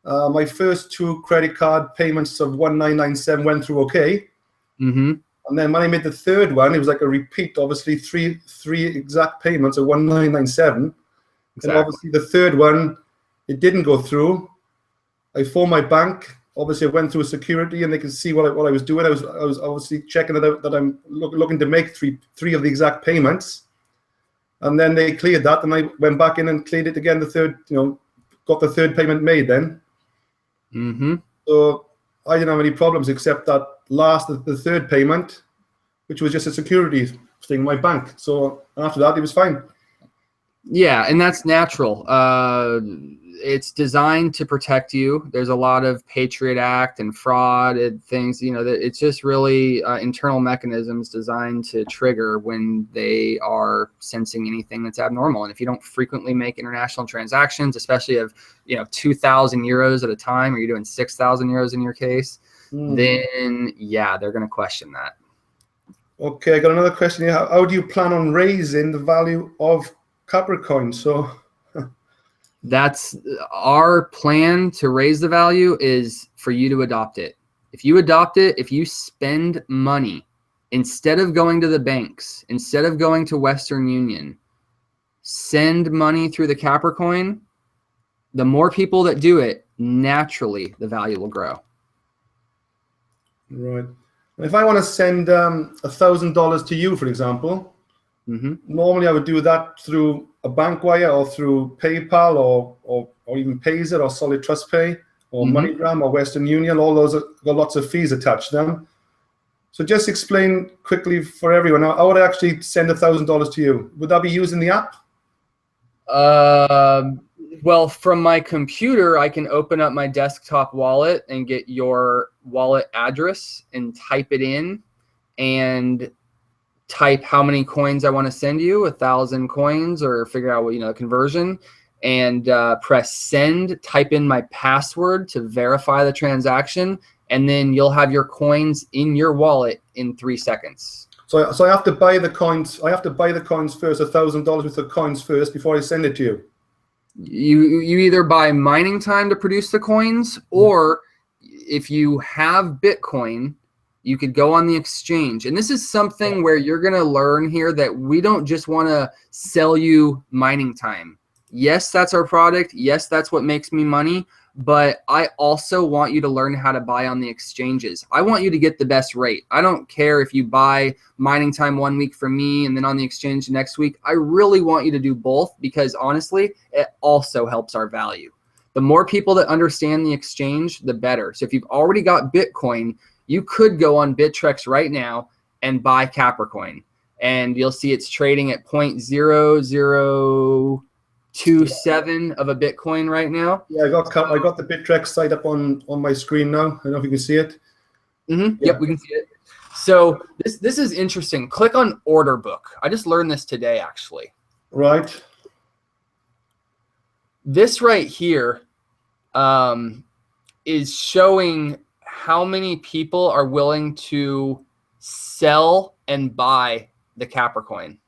my first 2 credit card payments of 1997 went through okay. And then when I made the 3rd one, it was like a repeat, obviously three exact payments of 1997. Exactly. And obviously the 3rd one, it didn't go through. I phoned my bank. Obviously, I went through security, and they could see what I was doing. I was obviously checking that I'm looking to make three of the exact payments, and then they cleared that, and I went back in and cleared it again. The 3rd, got the 3rd payment made then. So I didn't have any problems except that the 3rd payment, which was just a security thing, my bank. So after that, it was fine. Yeah, and that's natural. It's designed to protect you. There's a lot of Patriot Act and fraud and things, it's just really internal mechanisms designed to trigger when they are sensing anything that's abnormal. And if you don't frequently make international transactions, especially of, 2,000 euros at a time, or you're doing 6,000 euros in your case, then yeah, they're going to question that. Okay, I got another question here. How do you plan on raising the value of Capricoin? So that's our plan to raise the value, is for you to adopt it. If you adopt it, if you spend money, instead of going to the banks, instead of going to Western Union, send money through the Capricoin, the more people that do it, naturally the value will grow. Right. If I want to send $1,000 to you, for example, normally I would do that through a bank wire or through PayPal or even Payzer or Solid Trust Pay or MoneyGram or Western Union. All those got lots of fees attached to them. So just explain quickly for everyone, how would I actually send $1,000 to you? Would that be using the app? Well, from my computer, I can open up my desktop wallet and get your wallet address and type it in and type how many coins I want to send you, 1,000 coins, or figure out what, conversion, and press send, type in my password to verify the transaction, and then you'll have your coins in your wallet in 3 seconds. So I have to buy the coins. I have to buy the coins first, $1,000 worth of coins first before I send it to you. You either buy mining time to produce the coins, or if you have Bitcoin, you could go on the exchange. And this is something where you're going to learn here that we don't just want to sell you mining time. Yes, that's our product. Yes, that's what makes me money. But I also want you to learn how to buy on the exchanges. I want you to get the best rate. I don't care if you buy mining time 1 week from me and then on the exchange next week. I really want you to do both, because honestly, it also helps our value. The more people that understand the exchange, the better. So if you've already got Bitcoin, you could go on Bittrex right now and buy Capricoin, and you'll see it's trading at 0.0027 of a Bitcoin right now. Yeah, I got the Bittrex site up on my screen now. I don't know if you can see it. Yep, we can see it. So this is interesting. Click on order book. I just learned this today, actually. Right. This right here is showing how many people are willing to sell and buy the Capricoin.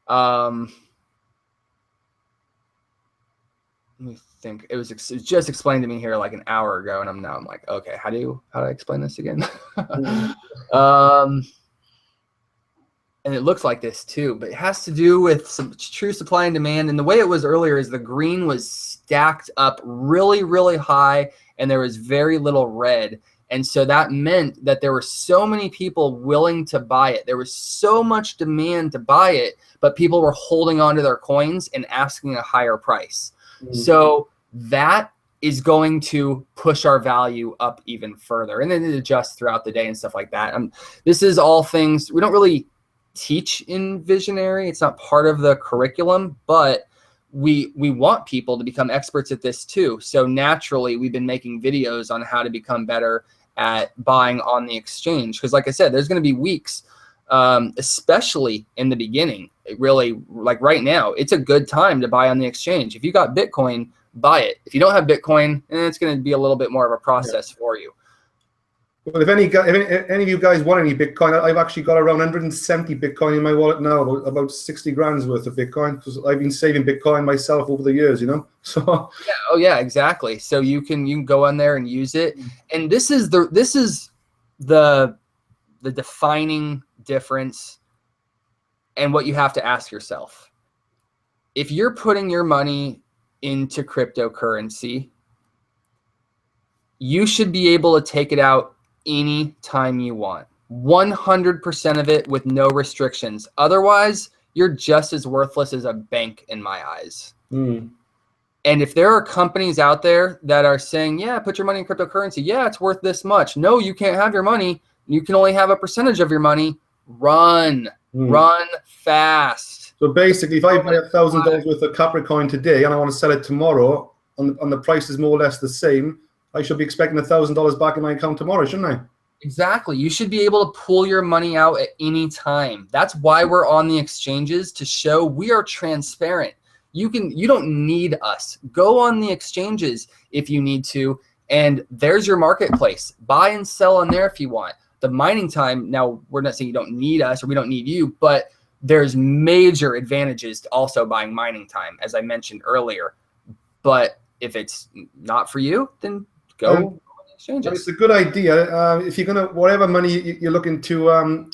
Let me think. It was just explained to me here like an hour ago, and I'm like, okay, how do I explain this again? And it looks like this too, but it has to do with some true supply and demand. And the way it was earlier is the green was stacked up really, really high, and there was very little red. And so that meant that there were so many people willing to buy it. There was so much demand to buy it, but people were holding on to their coins and asking a higher price. So that is going to push our value up even further. And then it adjusts throughout the day and stuff like that. This is all things we don't really teach in Vizionary. It's not part of the curriculum, but we want people to become experts at this too. So naturally, we've been making videos on how to become better at buying on the exchange. Because like I said, there's going to be weeks, especially in the beginning. Really, like right now, it's a good time to buy on the exchange. If you got Bitcoin, buy it. If you don't have Bitcoin, it's going to be a little bit more of a process for you. Well, if any of you guys want any Bitcoin, I've actually got around 170 Bitcoin in my wallet now, about 60 grand's worth of Bitcoin, because I've been saving Bitcoin myself over the years, you know. So yeah, oh yeah, exactly. So you can go on there and use it, and this is the defining difference, and what you have to ask yourself: if you're putting your money into cryptocurrency, you should be able to take it out any time you want, 100% of it with no restrictions. Otherwise, you're just as worthless as a bank in my eyes. And if there are companies out there that are saying, yeah, put your money in cryptocurrency, yeah, it's worth this much, no, you can't have your money, you can only have a percentage of your money, run fast. So basically, if I buy $1,000 worth of Capricoin today and I want to sell it tomorrow, and the price is more or less the same, I should be expecting $1,000 back in my account tomorrow, shouldn't I? Exactly. You should be able to pull your money out at any time. That's why we're on the exchanges, to show we are transparent. You don't need us. Go on the exchanges if you need to, and there's your marketplace. Buy and sell on there if you want. The mining time, now we're not saying you don't need us or we don't need you, but there's major advantages to also buying mining time, as I mentioned earlier. But if it's not for you, then go on the exchanges. It's a good idea. If you're gonna, whatever money you're looking to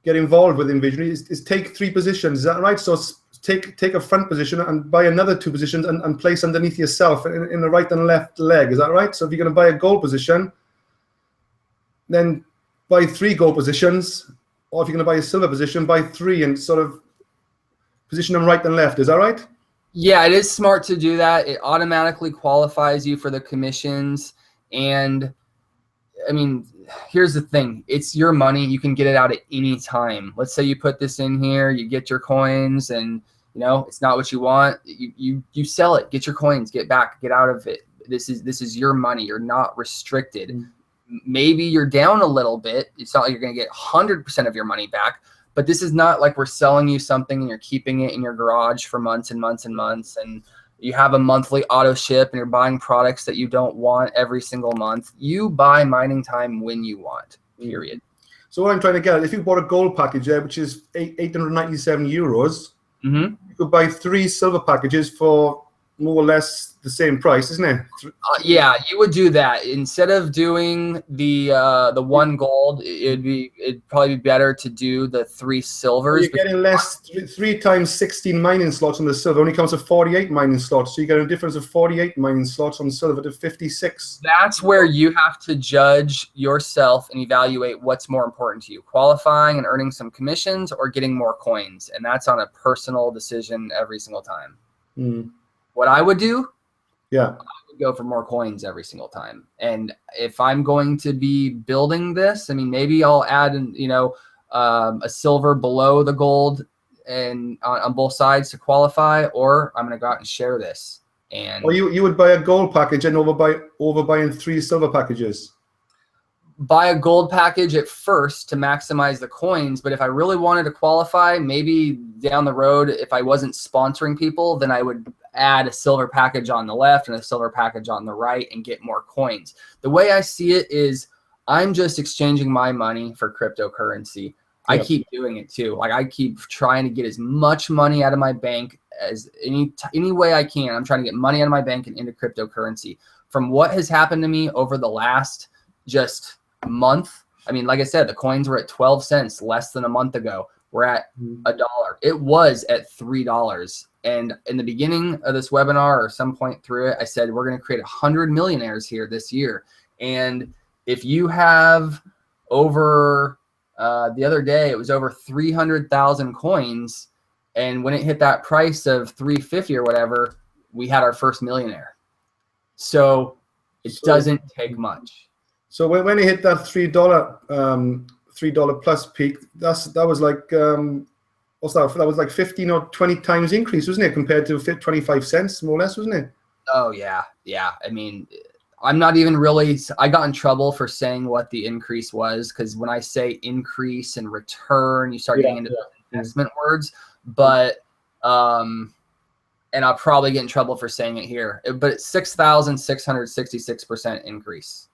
get involved with in Vizionary, is take 3 positions. Is that right? So take a front position and buy another 2 positions and place underneath yourself in the right and left leg. Is that right? So if you're going to buy a gold position, then buy 3 gold positions, or if you're going to buy a silver position, buy 3 and sort of position them right and left. Is that right? Yeah, it is smart to do that. It automatically qualifies you for the commissions. And I mean, here's the thing. It's your money. You can get it out at any time. Let's say you put this in here, you get your coins, and you know, it's not what you want. You sell it, get your coins, get back, get out of it. This is your money. You're not restricted. Maybe you're down a little bit. It's not like you're going to get 100% of your money back, but this is not like we're selling you something and you're keeping it in your garage for months and months and months, and you have a monthly auto ship and you're buying products that you don't want every single month. You buy mining time when you want, period. So what I'm trying to get at, if you bought a gold package there, which is 897 euros, you could buy 3 silver packages for more or less the same price, isn't it? Yeah, you would do that instead of doing the 1 gold. It'd probably be better to do the 3 silvers. You're getting less. 3 times 16 mining slots on the silver only comes to 48 mining slots. So you get a difference of 48 mining slots on silver to 56. That's where you have to judge yourself and evaluate what's more important to you: qualifying and earning some commissions, or getting more coins. And that's on a personal decision every single time. What I would do, I would go for more coins every single time. And if I'm going to be building this, I mean, maybe I'll add, a silver below the gold and on both sides to qualify, or I'm going to go out and share this. And or you would buy a gold package and overbuying 3 silver packages. Buy a gold package at first to maximize the coins, but if I really wanted to qualify, maybe down the road, if I wasn't sponsoring people, then I would add a silver package on the left and a silver package on the right and get more coins. The way I see it is I'm just exchanging my money for cryptocurrency. I keep doing it too. Like, I keep trying to get as much money out of my bank as any way I can. I'm trying to get money out of my bank and into cryptocurrency. From what has happened to me over the last just month, I mean, like I said, the coins were at 12 cents less than a month ago. We're at $1. It was at $3. And in the beginning of this webinar, or some point through it, I said, we're going to create 100 millionaires here this year. And if you have over, the other day, it was over 300,000 coins. And when it hit that price of $350 or whatever, we had our first millionaire. So it doesn't take much. So when it hit that $3 plus peak, that was like what's that? That was like 15 or 20 times increase, wasn't it, compared to 25 cents, more or less, wasn't it? Oh yeah, yeah. I mean, I'm not even really. I got in trouble for saying what the increase was, because when I say increase and return, you start getting into investment words. But and I'll probably get in trouble for saying it here. But it's 6,666% increase.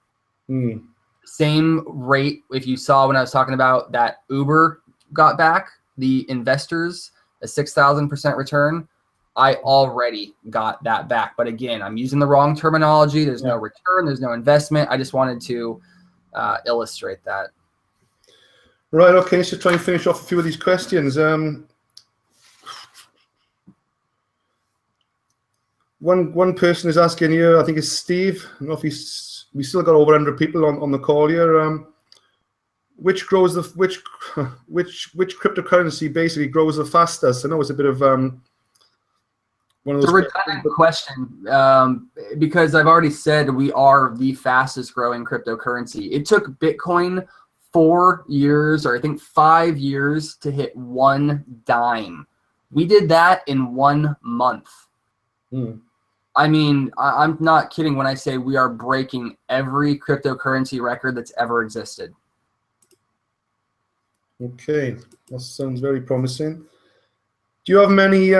Same rate. If you saw when I was talking about that Uber got back the investors a 6,000% return, I already got that back. But again, I'm using the wrong terminology. There's no return. There's no investment. I just wanted to illustrate that. Right. Okay. So try and finish off a few of these questions. One person is asking here, I think it's Steve. I don't know if we still got over 100 people on the call here. Which grows the which cryptocurrency basically grows the fastest? I know it's a bit of one of those. It's a redundant question, because I've already said we are the fastest growing cryptocurrency. It took Bitcoin 4 years, or I think 5 years, to hit $1 dime. We did that in 1 month. I mean, I'm not kidding when I say we are breaking every cryptocurrency record that's ever existed. Okay, that sounds very promising. Do you have many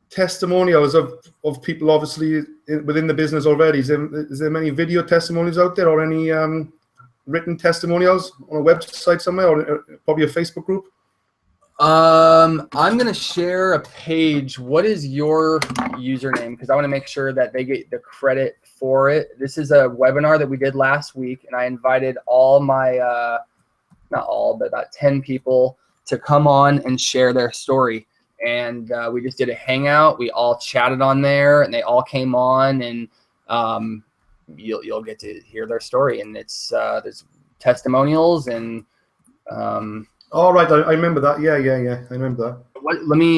testimonials of people obviously within the business already? Is there many video testimonials out there, or any written testimonials on a website somewhere, or probably a Facebook group? I'm going to share a page. What is your username? Because I want to make sure that they get the credit for it. This is a webinar that we did last week, and I invited all my, not all, but about 10 people to come on and share their story. And we just did a hangout. We all chatted on there, and they all came on, and you'll get to hear their story. And it's there's testimonials and all right, I remember that. Yeah, I remember that. Let me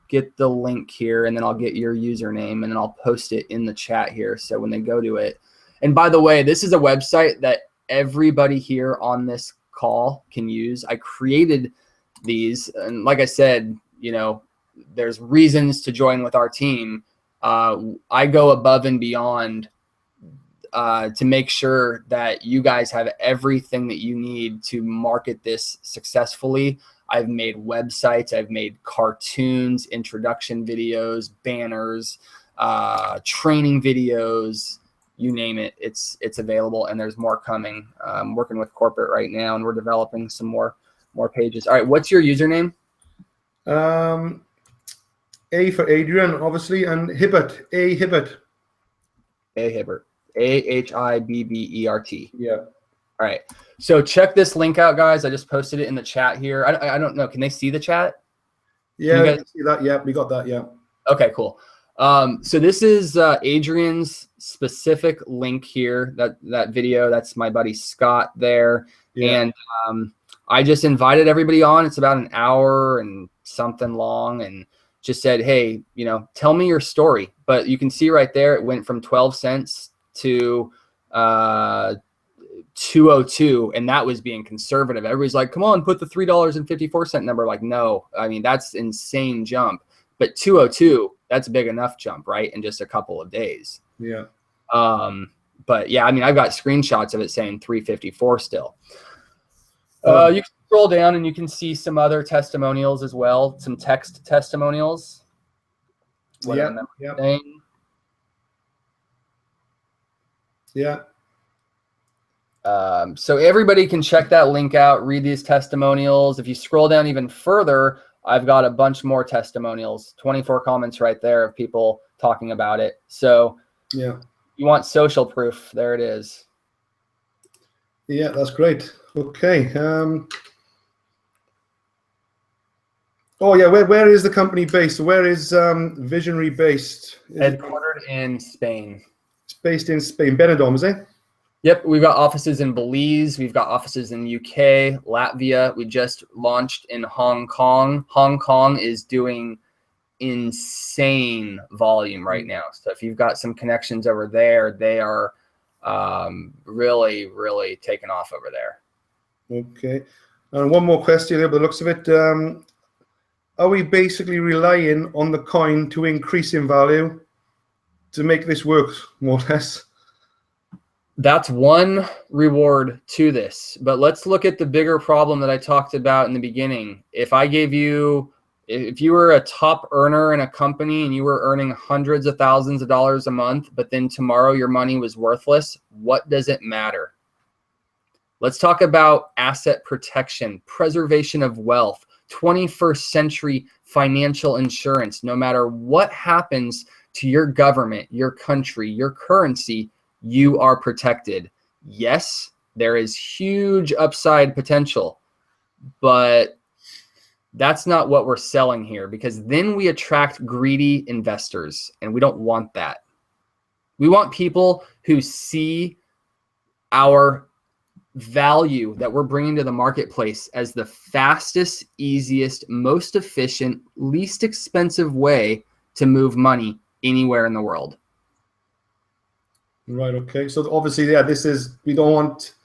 get the link here, and then I'll get your username, and then I'll post it in the chat here, so when they go to it. And by the way, this is a website that everybody here on this call can use. I created these, and like I said, you know, there's reasons to join with our team. I go above and beyond to make sure that you guys have everything that you need to market this successfully. I've made websites, I've made cartoons, introduction videos, banners, training videos, you name it, it's available, and there's more coming. I'm working with corporate right now, and we're developing some more pages. All right, what's your username? A for Adrian, obviously, and Hibbert, A Hibbert. A Hibbert. AHIBBERT. Yeah. All right. So check this link out, guys. I just posted it in the chat here. I don't know. Can they see the chat? Yeah, you guys see that? Yeah, we got that. Yeah. Okay, cool. So this is Adrian's specific link here. That video. That's my buddy Scott there. Yeah. And I just invited everybody on. It's about an hour and something long, and just said, hey, you know, tell me your story. But you can see right there, it went from 12 cents to 202, and that was being conservative. Everybody's like, come on, put the $3.54 number. Like, no, I mean, that's insane jump. But 202, that's a big enough jump, right, in just a couple of days. Yeah. But yeah, I mean, I've got screenshots of it saying 354 still. You can scroll down and you can see some other testimonials as well, some text testimonials. Yeah. So everybody can check that link out, read these testimonials. If you scroll down even further, I've got a bunch more testimonials, 24 comments right there of people talking about it. So yeah, you want social proof, there it is. Yeah, that's great. Okay. Oh yeah, where is the company based? Where is Vizionary based? Headquartered in Spain. It's based in Spain. Benidorm, is it? Yep, we've got offices in Belize. We've got offices in UK, Latvia. We just launched in Hong Kong. Hong Kong is doing insane volume right now. So if you've got some connections over there, they are really, really taking off over there. Okay. And one more question here, by the looks of it. Are we basically relying on the coin to increase in value to make this work, more or less? That's one reward to this. But let's look at the bigger problem that I talked about in the beginning. If you were a top earner in a company and you were earning hundreds of thousands of dollars a month, but then tomorrow your money was worthless, what does it matter? Let's talk about asset protection, preservation of wealth, 21st century financial insurance. No matter what happens to your government, your country, your currency, you are protected. Yes, there is huge upside potential, but that's not what we're selling here, because then we attract greedy investors, and we don't want that. We want people who see our value that we're bringing to the marketplace as the fastest, easiest, most efficient, least expensive way to move money anywhere in the world. Right. Okay. So obviously, yeah, we don't want,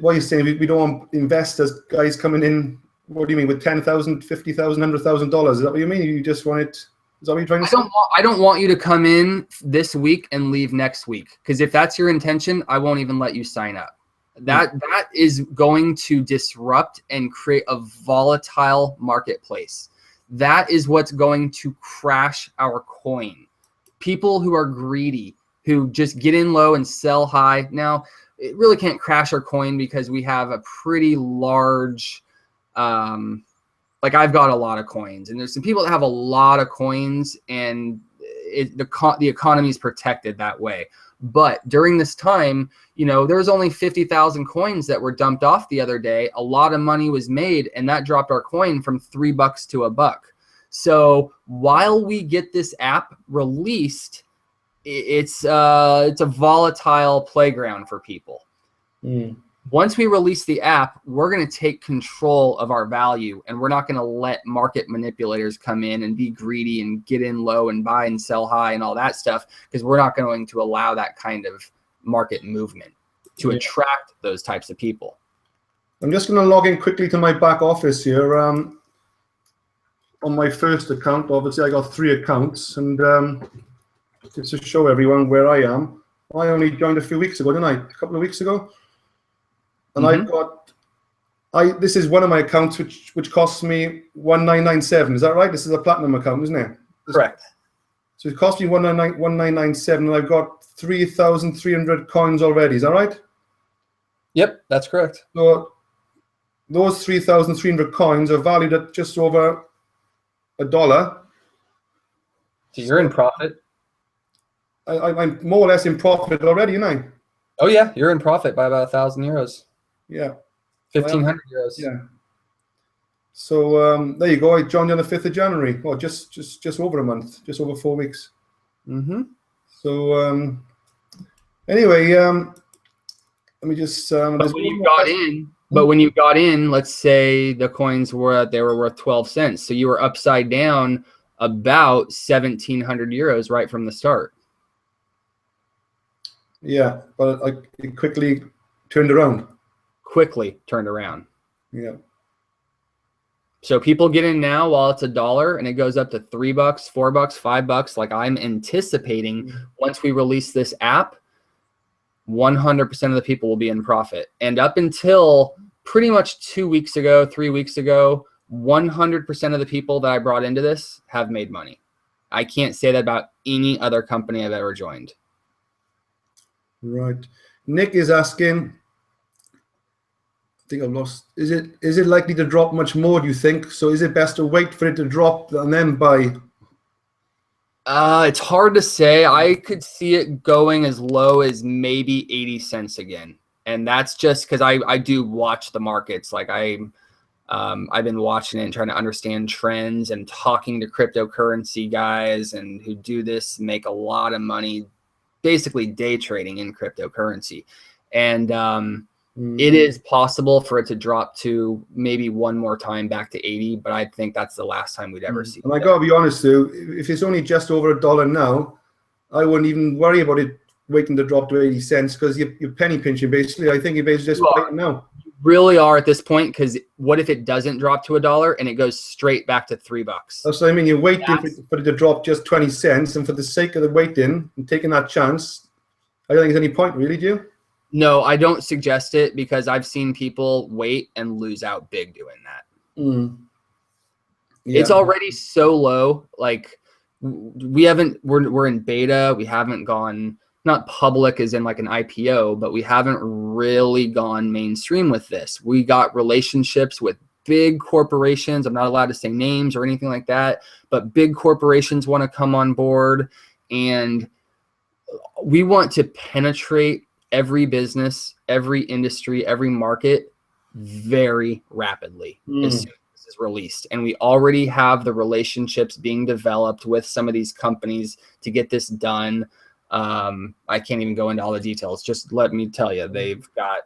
what you're saying, we don't want investors, guys coming in, what do you mean, with $10,000, $50,000, $100,000? Is that what you mean? You just want it, is that what you're trying to say? I don't want you to come in this week and leave next week, because if that's your intention, I won't even let you sign up. That is going to disrupt and create a volatile marketplace. That is what's going to crash our coin. People who are greedy, who just get in low and sell high. Now, it really can't crash our coin because we have a pretty large, like I've got a lot of coins, and there's some people that have a lot of coins, and the economy is protected that way. But during this time, there's only 50,000 coins that were dumped off the other day. A lot of money was made, and that dropped our coin from $3 to $1. So while we get this app released, it's a volatile playground for people. Once we release the app, we're going to take control of our value, and we're not going to let market manipulators come in and be greedy and get in low and buy and sell high and all that stuff, because we're not going to allow that kind of market movement to attract those types of people. I'm just going to log in quickly to my back office here. On my first account, obviously, I got 3 accounts, and just to show everyone where I am, I only joined a few weeks ago, didn't I? A couple of weeks ago. And this is one of my accounts, which costs me $1997. Is that right? This is a platinum account, isn't it? Correct. So it cost me $1997, and I've got 3,300 coins already. Is that right? Yep, that's correct. So those 3,300 coins are valued at just over $1. So you're in profit. I'm more or less in profit already, aren't I? Oh yeah, you're in profit by about 1,000 euros. Yeah. 1,500 euros. Yeah. So there you go. I joined on the 5th of January. Well, just over a month, just over 4 weeks. So anyway, let me just. But when you got in, let's say the coins were worth 12 cents, so you were upside down about 1,700 euros right from the start. Yeah, but it quickly turned around. Yeah. So people get in now while it's $1, and it goes up to $3, $4, $5. Like I'm anticipating, once we release this app, 100% of the people will be in profit. And up until pretty much 2 weeks ago, 3 weeks ago, 100% of the people that I brought into this have made money. I can't say that about any other company I've ever joined. Right. Nick is asking, I think I've lost. Is it likely to drop much more, do you think? So is it best to wait for it to drop and then buy? It's hard to say. I could see it going as low as maybe 80 cents again. And that's just because I do watch the markets. Like I've been watching it and trying to understand trends and talking to cryptocurrency guys and who do this, make a lot of money, basically day trading in cryptocurrency. And it is possible for it to drop to maybe one more time back to 80, but I think that's the last time we'd ever see it. And I gotta be honest though, if it's only just over $1 now, I wouldn't even worry about it waiting to drop to 80 cents, because you're penny pinching basically. I think you're basically just buying now. really are at this point, because what if it doesn't drop to $1 and it goes straight back to $3? That's what I mean. You're waiting for it to drop just 20 cents, and for the sake of the waiting and taking that chance, I don't think there's any point, really, do you? No, I don't suggest it, because I've seen people wait and lose out big doing that. Yeah. It's already so low. Like, we're in beta. We haven't gone, not public as in like an IPO, but we haven't really gone mainstream with this. We got relationships with big corporations. I'm not allowed to say names or anything like that, but big corporations want to come on board, and we want to penetrate every business, every industry, every market very rapidly as soon as this is released. And we already have the relationships being developed with some of these companies to get this done. I can't even go into all the details. Just let me tell you, they've got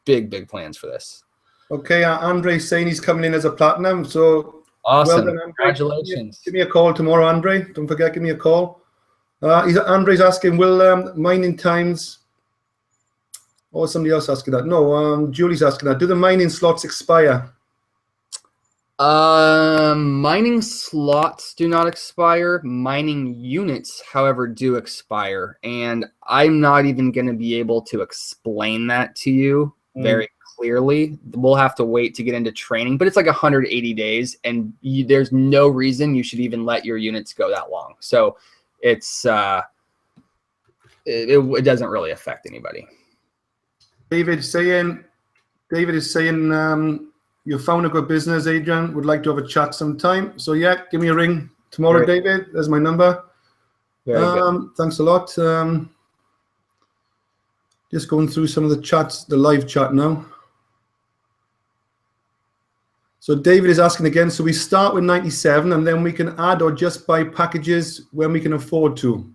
big plans for this. Okay, Andre's saying he's coming in as a platinum. So awesome. Well done, congratulations. Give me a call tomorrow, Andre. Don't forget, give me a call. Andre's asking, will mining times, or somebody else asking that? No, Julie's asking that. Do the mining slots expire? Mining slots do not expire. Mining units, however, do expire. And I'm not even going to be able to explain that to you very clearly. We'll have to wait to get into training, but it's like 180 days, and there's no reason you should even let your units go that long. So it's it doesn't really affect anybody. David is saying you found a good business, Adrian. Would like to have a chat sometime. So yeah, give me a ring tomorrow, great. David. There's my number. Very good. Thanks a lot. Just going through some of the chats, the live chat now. So David is asking again, so we start with 97 and then we can add or just buy packages when we can afford to.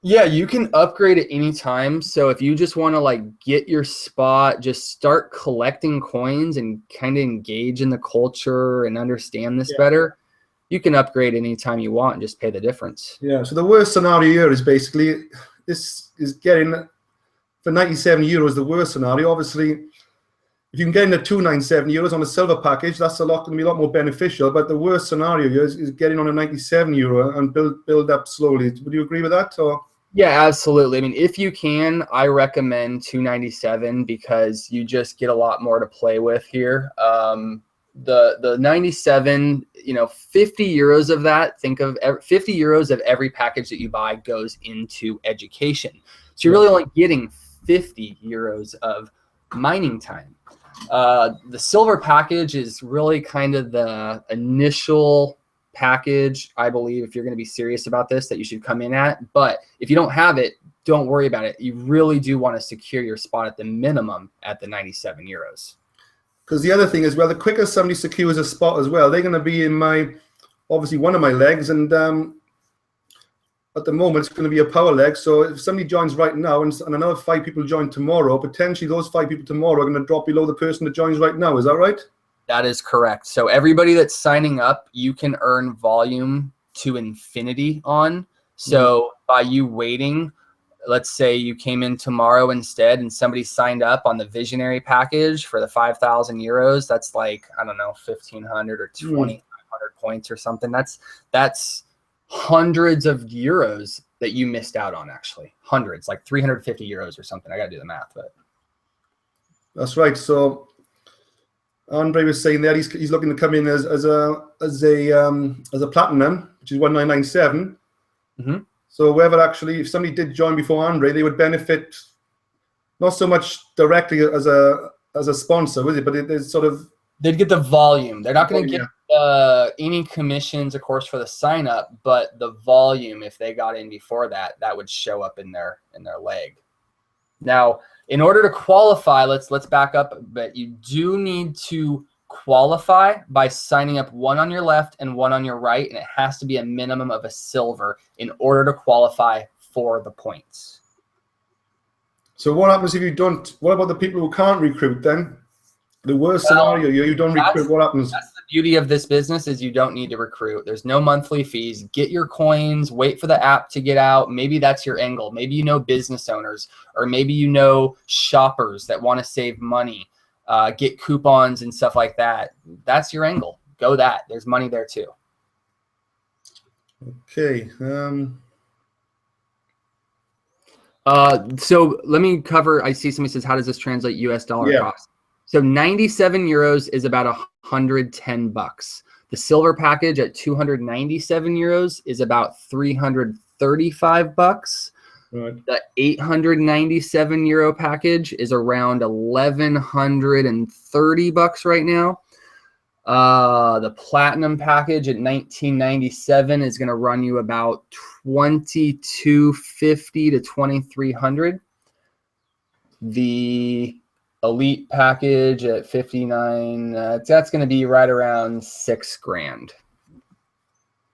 Yeah, you can upgrade at any time. So if you just want to like get your spot, just start collecting coins and kind of engage in the culture and understand this better, you can upgrade anytime you want and just pay the difference. Yeah, so the worst scenario here is basically, this is getting, for 97 euros, the worst scenario. Obviously, if you can get into 297 euros on a silver package, that's going to be a lot more beneficial. But the worst scenario here is getting on a 97 euro and build up slowly. Would you agree with that? Or? Yeah, absolutely. I mean, if you can, I recommend 297 because you just get a lot more to play with here. The 97, 50 euros of that, think of 50 euros of every package that you buy goes into education. So you're really only getting 50 euros of mining time. The silver package is really kind of the initial package, I believe, if you're going to be serious about this, that you should come in at. But if you don't have it, don't worry about it. You really do want to secure your spot at the minimum at the 97 euros. Because the other thing is, well, the quicker somebody secures a spot as well, they're going to be in obviously one of my legs, and at the moment, it's going to be a power leg. So if somebody joins right now and another 5 people join tomorrow, potentially those 5 people tomorrow are going to drop below the person that joins right now. Is that right? That is correct. So everybody that's signing up, you can earn volume to infinity on. So by you waiting, let's say you came in tomorrow instead and somebody signed up on the Vizionary package for the 5,000 euros. That's like, I don't know, 1,500 or 2,500 points or something. That's hundreds of euros that you missed out on, actually. Hundreds, like 350 euros or something. I got to do the math, but. That's right. So Andre was saying that he's looking to come in as a platinum, which is 1997. So whoever actually, if somebody did join before Andre, they would benefit not so much directly as a sponsor, was it? But it's sort of, they'd get the volume. They're not going to get any commissions, of course, for the sign up, but the volume, if they got in before that, that would show up in their leg. Now, in order to qualify, let's back up a bit. You do need to qualify by signing up one on your left and one on your right, and it has to be a minimum of a silver in order to qualify for the points. So what happens if you don't? What about the people who can't recruit then? The worst scenario, you don't recruit, what happens? That's the beauty of this business, is you don't need to recruit. There's no monthly fees. Get your coins, wait for the app to get out. Maybe that's your angle. Maybe you know business owners, or maybe you know shoppers that want to save money. get coupons and stuff like that. That's your angle. Go that. There's money there too. Okay. So let me cover. I see somebody says, how does this translate US dollar cost? So 97 euros is about 110 bucks. The silver package at 297 euros is about 335 bucks. Right. The 897 euro package is around 1,130 bucks right now. The platinum package at 1997 is going to run you about 2,250 to 2,300. The elite package at 59, that's going to be right around $6,000.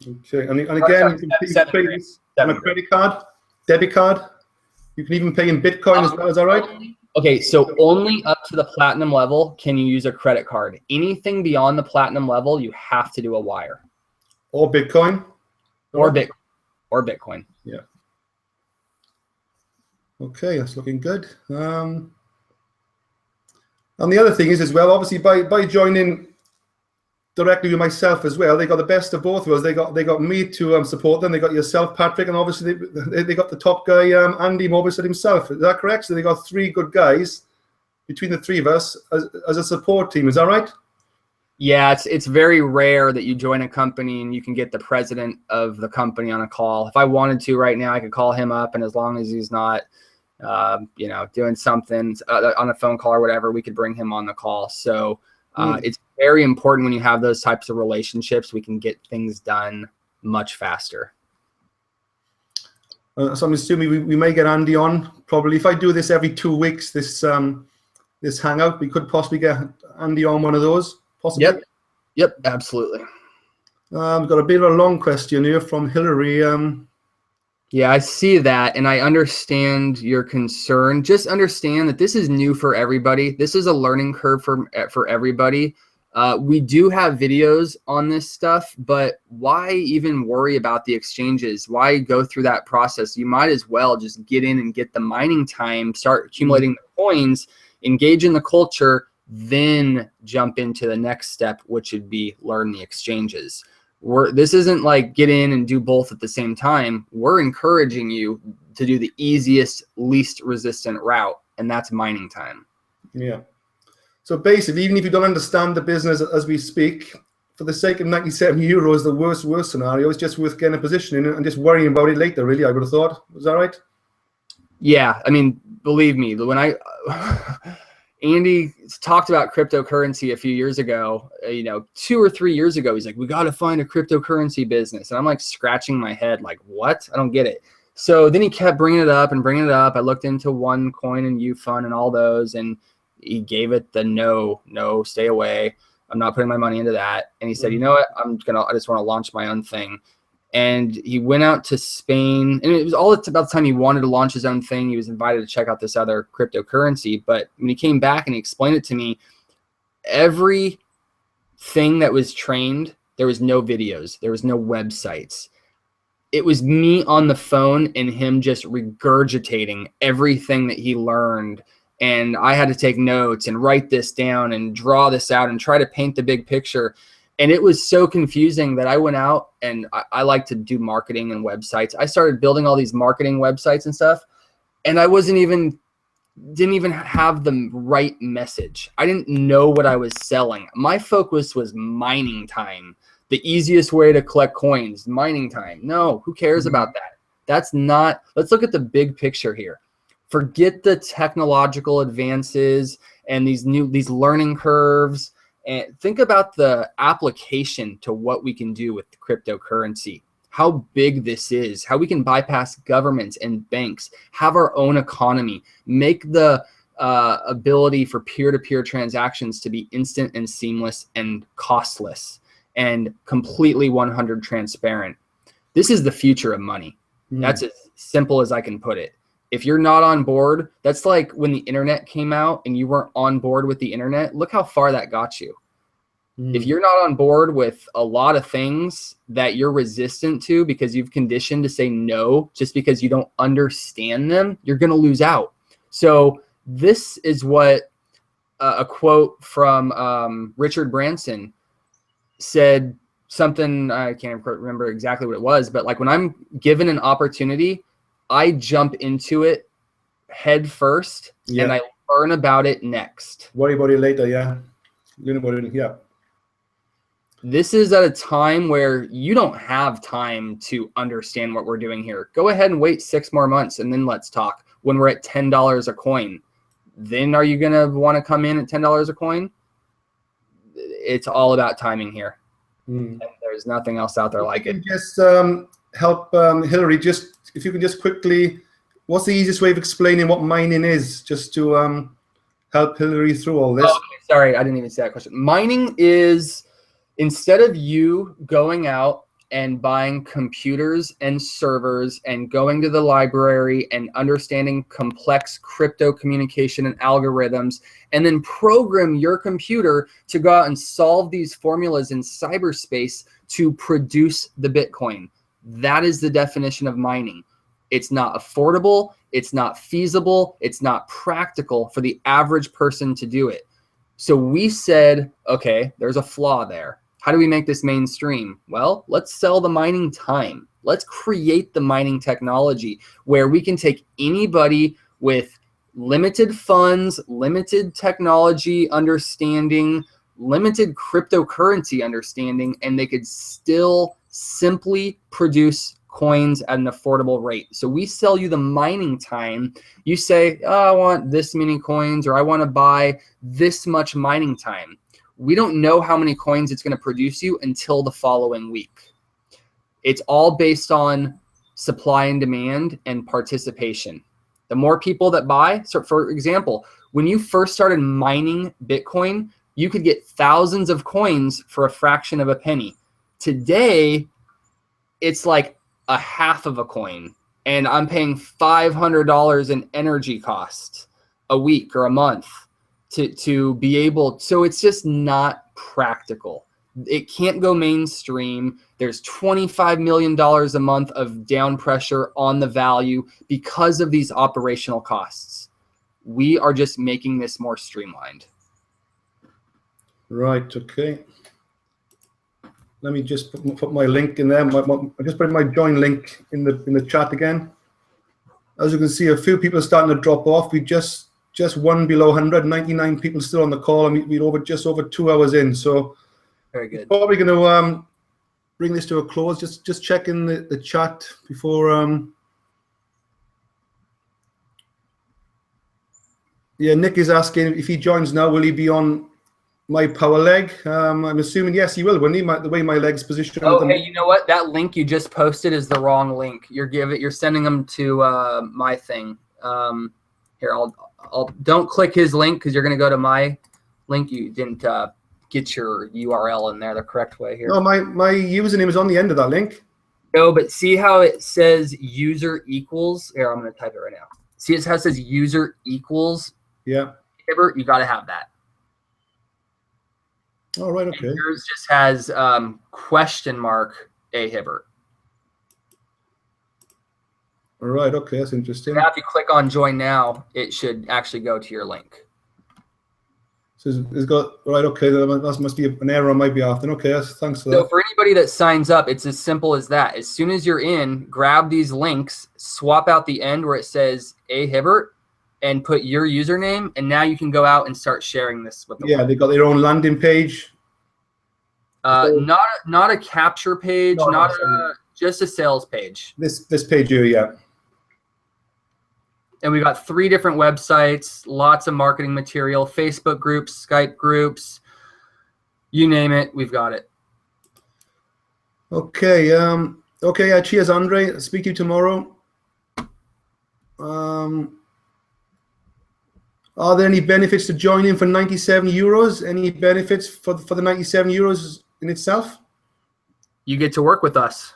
Okay, and again, you can pay on a credit card, debit card. You can even pay in Bitcoin as well. Is that right? Okay, so only up to the platinum level can you use a credit card. Anything beyond the platinum level, you have to do a wire. Or Bitcoin. Or Bitcoin. Yeah. Okay, that's looking good. And the other thing is as well, obviously by joining directly with myself as well, they got the best of both worlds. They got me to support them. They got yourself, Patrick, and obviously they got the top guy, Andy Morrison himself. Is that correct? So they got three good guys between the three of us as a support team. Is that right? Yeah, it's very rare that you join a company and you can get the president of the company on a call. If I wanted to right now, I could call him up, and as long as he's not doing something on a phone call or whatever, we could bring him on the call. So it's very important when you have those types of relationships. We can get things done much faster. So I'm assuming we may get Andy on probably. If I do this every 2 weeks, this hangout, we could possibly get Andy on one of those. Possibly. Yep, absolutely. We've got a bit of a long question here from Hillary. Yeah, I see that, and I understand your concern. Just understand that this is new for everybody. This is a learning curve for everybody. We do have videos on this stuff, but why even worry about the exchanges? Why go through that process? You might as well just get in and get the mining time, start accumulating the coins, engage in the culture, then jump into the next step, which would be learn the exchanges. This isn't like get in and do both at the same time. We're encouraging you to do the easiest, least resistant route, and that's mining time. Yeah. So basically, even if you don't understand the business as we speak, for the sake of 97 euros, the worst scenario, it's just worth getting a position in it and just worrying about it later, really, I would have thought. Was that right? Yeah. I mean, believe me, when Andy talked about cryptocurrency a few years ago, 2 or 3 years ago, he's like, we got to find a cryptocurrency business. And I'm like scratching my head, like, what? I don't get it. So then he kept bringing it up. I looked into OneCoin and UFund and all those, and he gave it the no, stay away. I'm not putting my money into that. And he said, you know what? I just want to launch my own thing. And he went out to Spain, and it was all about the time he wanted to launch his own thing. He was invited to check out this other cryptocurrency. But when he came back and he explained it to me, everything that was trained, there was no videos, there was no websites. It was me on the phone and him just regurgitating everything that he learned. And I had to take notes and write this down and draw this out and try to paint the big picture. And it was so confusing that I went out, and I like to do marketing and websites. I started building all these marketing websites and stuff, and I didn't even have the right message. I didn't know what I was selling. My focus was mining time. The easiest way to collect coins, mining time. No, who cares about that? That's not, let's look at the big picture here. Forget the technological advances and these learning curves. And think about the application to what we can do with cryptocurrency, how big this is, how we can bypass governments and banks, have our own economy, make the ability for peer-to-peer transactions to be instant and seamless and costless and completely 100% transparent. This is the future of money. That's as simple as I can put it. If you're not on board, that's like when the internet came out and you weren't on board with the internet. Look how far that got you. If you're not on board with a lot of things that you're resistant to because you've conditioned to say no just because you don't understand them, you're going to lose out. So this is what a quote from Richard Branson said something, I can't remember exactly what it was, but like when I'm given an opportunity, I jump into it head first and I learn about it next. Worry about it later, yeah. Learn about it, yeah. This is at a time where you don't have time to understand what we're doing here. Go ahead and wait 6 more months and then let's talk. When we're at $10 a coin, then are you going to want to come in at $10 a coin? It's all about timing here. And there's nothing else out there like it. Just help Hillary, if you can just quickly, what's the easiest way of explaining what mining is, just to help Hillary through all this? Oh, okay. Sorry, I didn't even say that question. Mining is, instead of you going out and buying computers and servers and going to the library and understanding complex crypto communication and algorithms and then program your computer to go out and solve these formulas in cyberspace to produce the Bitcoin. That is the definition of mining. It's not affordable, it's not feasible, it's not practical for the average person to do it. So we said, okay, there's a flaw there. How do we make this mainstream? Well, let's sell the mining time. Let's create the mining technology where we can take anybody with limited funds, limited technology understanding, limited cryptocurrency understanding, and they could still simply produce coins at an affordable rate. So we sell you the mining time. You say, oh, I want this many coins, or I want to buy this much mining time. We don't know how many coins it's going to produce you until the following week. It's all based on supply and demand and participation. The more people that buy, so for example, when you first started mining Bitcoin, you could get thousands of coins for a fraction of a penny. Today, it's like a half of a coin, and I'm paying $500 in energy costs a week or a month to be able, so it's just not practical. It can't go mainstream. There's $25 million a month of down pressure on the value because of these operational costs. We are just making this more streamlined. Right, okay. Let me just put my link in there. I just put my join link in the chat again. As you can see, a few people are starting to drop off. We just one below 100, 99 people still on the call, and we're just over 2 hours in. So very good. Probably going to bring this to a close. Just checking the chat before. Yeah, Nick is asking if he joins now, will he be on my power leg? I'm assuming yes, he will. When the way my leg's positioned. Oh, hey, you know what? That link you just posted is the wrong link. You're sending them to my thing. Here, I'll don't click his link because you're going to go to my link. You didn't get your URL in there the correct way here. No, my username is on the end of that link. No, but see how it says user equals? Here, I'm going to type it right now. See how it says user equals? Yeah. Hibbert, you got to have that. All right, okay. And yours just has question mark A Hibbert. All right, okay, that's interesting. Now, if you click on join now, it should actually go to your link. So it's got, right, okay, that must be an error on my behalf then. Okay, thanks for that. So for anybody that signs up, it's as simple as that. As soon as you're in, grab these links, swap out the end where it says A Hibbert, and put your username, and now you can go out and start sharing this with the world. They got their own landing page. Not a capture page, just a sales page. This page here, yeah. And we got 3 different websites, lots of marketing material, Facebook groups, Skype groups, you name it, we've got it. Okay. Okay. Cheers, Andre. Speak to you tomorrow. Are there any benefits to joining for 97 euros? Any benefits for the 97 euros in itself? You get to work with us.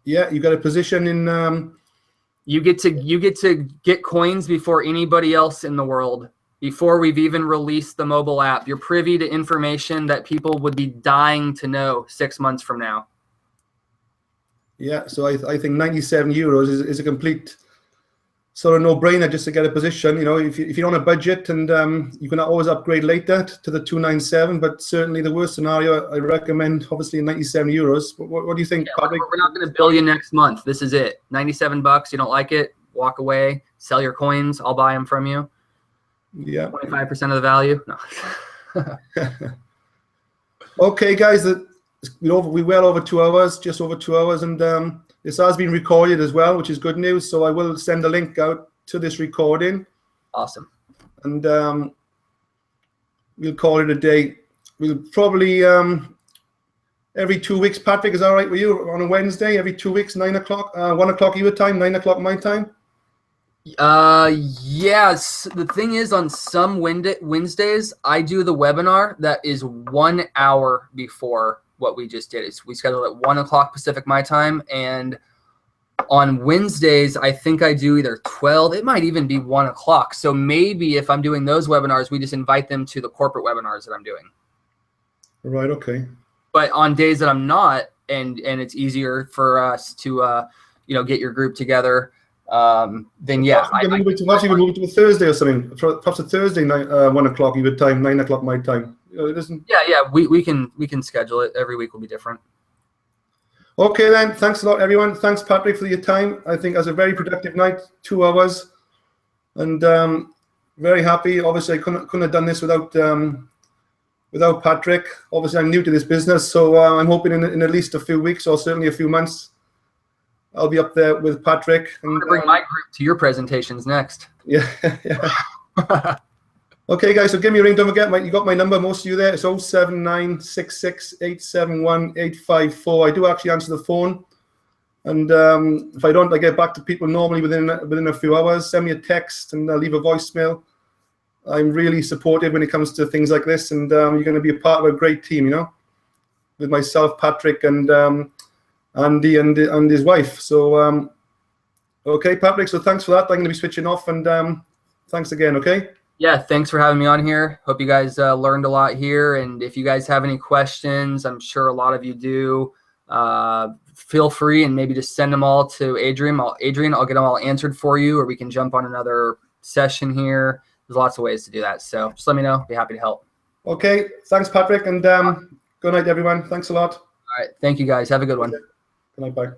Yeah, you got a position in. You get to get coins before anybody else in the world. Before we've even released the mobile app, you're privy to information that people would be dying to know 6 months from now. Yeah, so I think 97 euros is a complete sort of no-brainer just to get a position. You know, if you're on a budget, and you can always upgrade later to the 297, but certainly the worst scenario, I recommend obviously 97 euros. What do you think, Patrick? We're not going to bill you next month. This is it. 97 bucks. You don't like it, walk away, sell your coins. I'll buy them from you. Yeah. 25% of the value. No. Okay, guys, we well over 2 hours, just over 2 hours, and this has been recorded as well, which is good news. So I will send a link out to this recording. Awesome. And we'll call it a day. We'll probably every 2 weeks. Patrick, is that all right with you? On a Wednesday, every 2 weeks, 9 o'clock, 1 o'clock your time, 9 o'clock my time. Yes. The thing is, on some Wednesdays, I do the webinar that is 1 hour before what we just did. We schedule at 1 o'clock Pacific my time, and on Wednesdays, I think I do either 12. It might even be 1 o'clock. So maybe if I'm doing those webinars, we just invite them to the corporate webinars that I'm doing. Right. Okay. But on days that I'm not, and it's easier for us to get your group together. Then yeah, we move it to a Thursday or something. Perhaps a Thursday night, 1 o'clock your time, 9 o'clock my time. It isn't. Yeah. We can schedule it. Every week will be different. Okay then. Thanks a lot, everyone. Thanks, Patrick, for your time. I think it was a very productive night, 2 hours, and very happy. Obviously, I couldn't have done this without Patrick. Obviously, I'm new to this business, so I'm hoping in at least a few weeks or certainly a few months, I'll be up there with Patrick. I'm going to bring my group to your presentations next. Yeah. Okay, guys, so give me a ring. Don't forget, you got my number, most of you there. It's 07966871854. I do actually answer the phone. And if I don't, I get back to people normally within a few hours. Send me a text and I'll leave a voicemail. I'm really supportive when it comes to things like this. And you're going to be a part of a great team, with myself, Patrick, and Andy and his wife. So, okay, Patrick, so thanks for that. I'm going to be switching off, and thanks again, okay? Yeah, thanks for having me on here. Hope you guys learned a lot here, and if you guys have any questions, I'm sure a lot of you do, feel free and maybe just send them all to Adrian. I'll get them all answered for you, or we can jump on another session here. There's lots of ways to do that, so just let me know. Be happy to help. Okay, thanks, Patrick, and good night, everyone. Thanks a lot. All right, thank you, guys. Have a good one. Good night, bye.